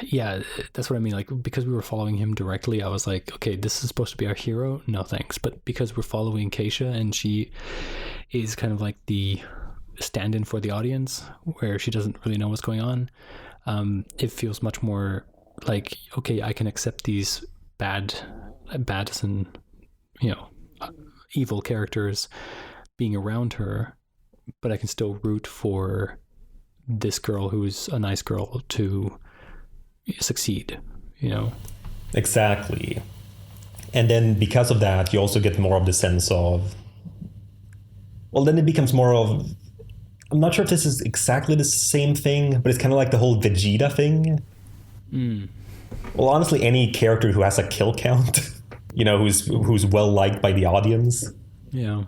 B: yeah, that's what I mean. Like, because we were following him directly, I was like, okay, this is supposed to be our hero. No thanks. But because we're following Keisha, and she is kind of like the stand-in for the audience, where she doesn't really know what's going on, it feels much more like, okay, I can accept these bad and evil characters being around her, but I can still root for this girl who's a nice girl to succeed,
A: Exactly. And then because of that, you also get more of the sense of, well, then it becomes more of, I'm not sure if this is exactly the same thing, but it's kind of like the whole Vegeta thing. Well, honestly, any character who has a kill count, who's well liked by the audience.
B: Yeah.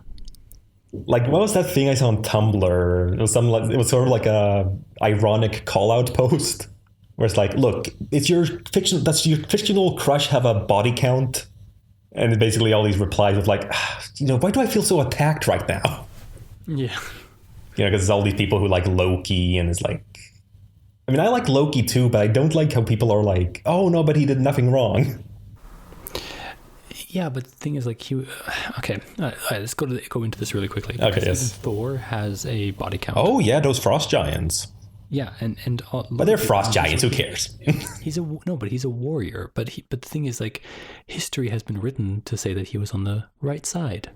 A: Like, what was that thing I saw on Tumblr? It was sort of like a ironic call out post where it's like, look, does your fictional crush have a body count? And basically all these replies with like, why do I feel so attacked right now?
B: Yeah.
A: Because it's all these people who like Loki, and it's like, I mean, I like Loki too, but I don't like how people are like, oh no, but he did nothing wrong.
B: Yeah, but the thing is, like, okay, all right, let's go into this really quickly.
A: Okay, yes.
B: Thor has a body count.
A: Oh yeah, those frost giants.
B: Yeah, and
A: but they're frost giants. Who cares?
B: But he's a warrior. But the thing is, like, history has been written to say that he was on the right side.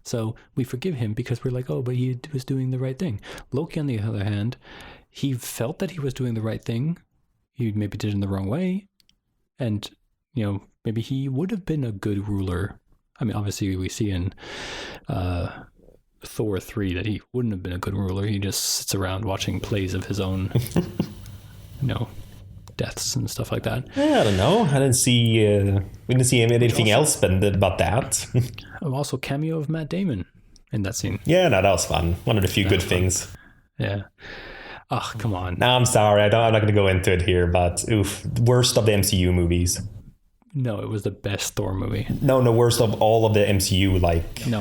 B: So we forgive him because we're like, oh, but he was doing the right thing. Loki, on the other hand, he felt that he was doing the right thing. He maybe did it in the wrong way, and maybe he would have been a good ruler. I mean, obviously we see in Thor 3 that he wouldn't have been a good ruler. He just sits around watching plays of his own, deaths and stuff like that.
A: Yeah, I don't know. I didn't see. We didn't see anything else about that.
B: Also, cameo of Matt Damon in that scene.
A: Yeah, no, that was fun. One of the few good things.
B: Yeah. Oh, come on.
A: No, I'm sorry. I'm not going to go into it here, but worst of the MCU movies.
B: No, it was the best Thor movie.
A: No, worst of all of the MCU.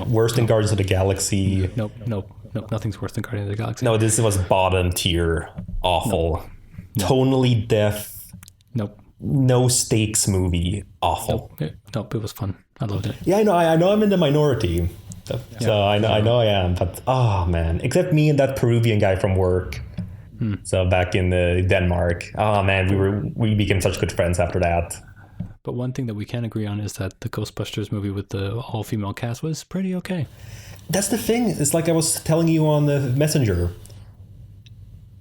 A: Worst than Guardians of the Galaxy.
B: Nope. Nothing's worse than Guardians of the Galaxy.
A: No, this was bottom tier. Awful. Nope. Tonally deaf.
B: Nope.
A: No stakes movie. Awful.
B: Nope, it was fun. I loved it.
A: Yeah, I know I'm in the minority. So I know I am, but oh man, except me and that Peruvian guy from work. So back in Denmark, oh man, we became such good friends after that.
B: But one thing that we can agree on is that the Ghostbusters movie with the all-female cast was pretty okay.
A: That's the thing. It's like I was telling you on the Messenger.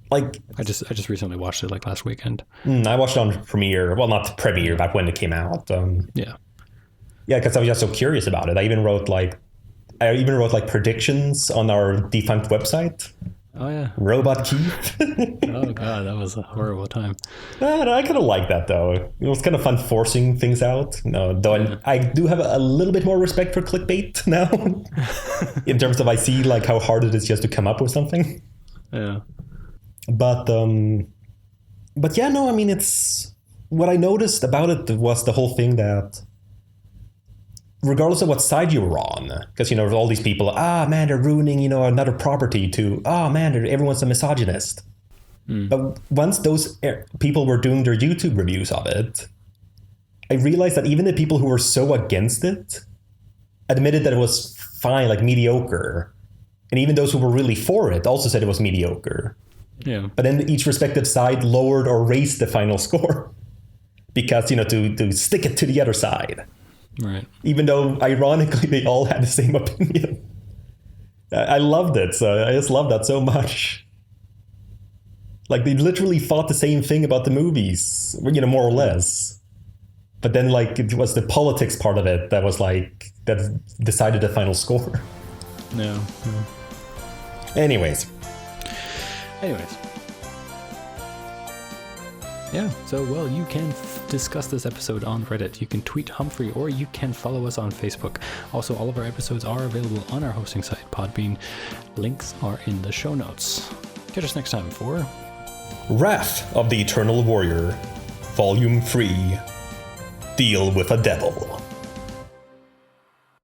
A: Like
B: I just recently watched it like last weekend.
A: I watched it on Premiere. Well, not Premiere, back when it came out.
B: Yeah,
A: because I was just so curious about it. I even wrote like predictions on our defunct website.
B: Oh yeah,
A: Robot Keith.
B: Oh god, that was a horrible time.
A: I kind of like that though. It was kind of fun forcing things out. No, though I do have a little bit more respect for clickbait now, in terms of I see like how hard it is just to come up with something.
B: Yeah.
A: But yeah, no, I mean, it's what I noticed about it was the whole thing that regardless of what side you were on, because, all these people, man, they're ruining, another property, to, man, everyone's a misogynist. But once those people were doing their YouTube reviews of it, I realized that even the people who were so against it admitted that it was fine, like mediocre. And even those who were really for it also said it was mediocre.
B: Yeah.
A: But then each respective side lowered or raised the final score because, to stick it to the other side.
B: Right.
A: Even though, ironically, they all had the same opinion. I loved it. So I just love that so much. Like, they literally thought the same thing about the movies, more or less. But then, like, it was the politics part of it that was, like, that decided the final score.
B: No.
A: Anyways.
B: Yeah, so, well, you can discuss this episode on Reddit. You can tweet Humphrey, or you can follow us on Facebook. Also, all of our episodes are available on our hosting site, Podbean. Links are in the show notes. Catch us next time for
A: Wrath of the Eternal Warrior, Volume 3, Deal with a Devil.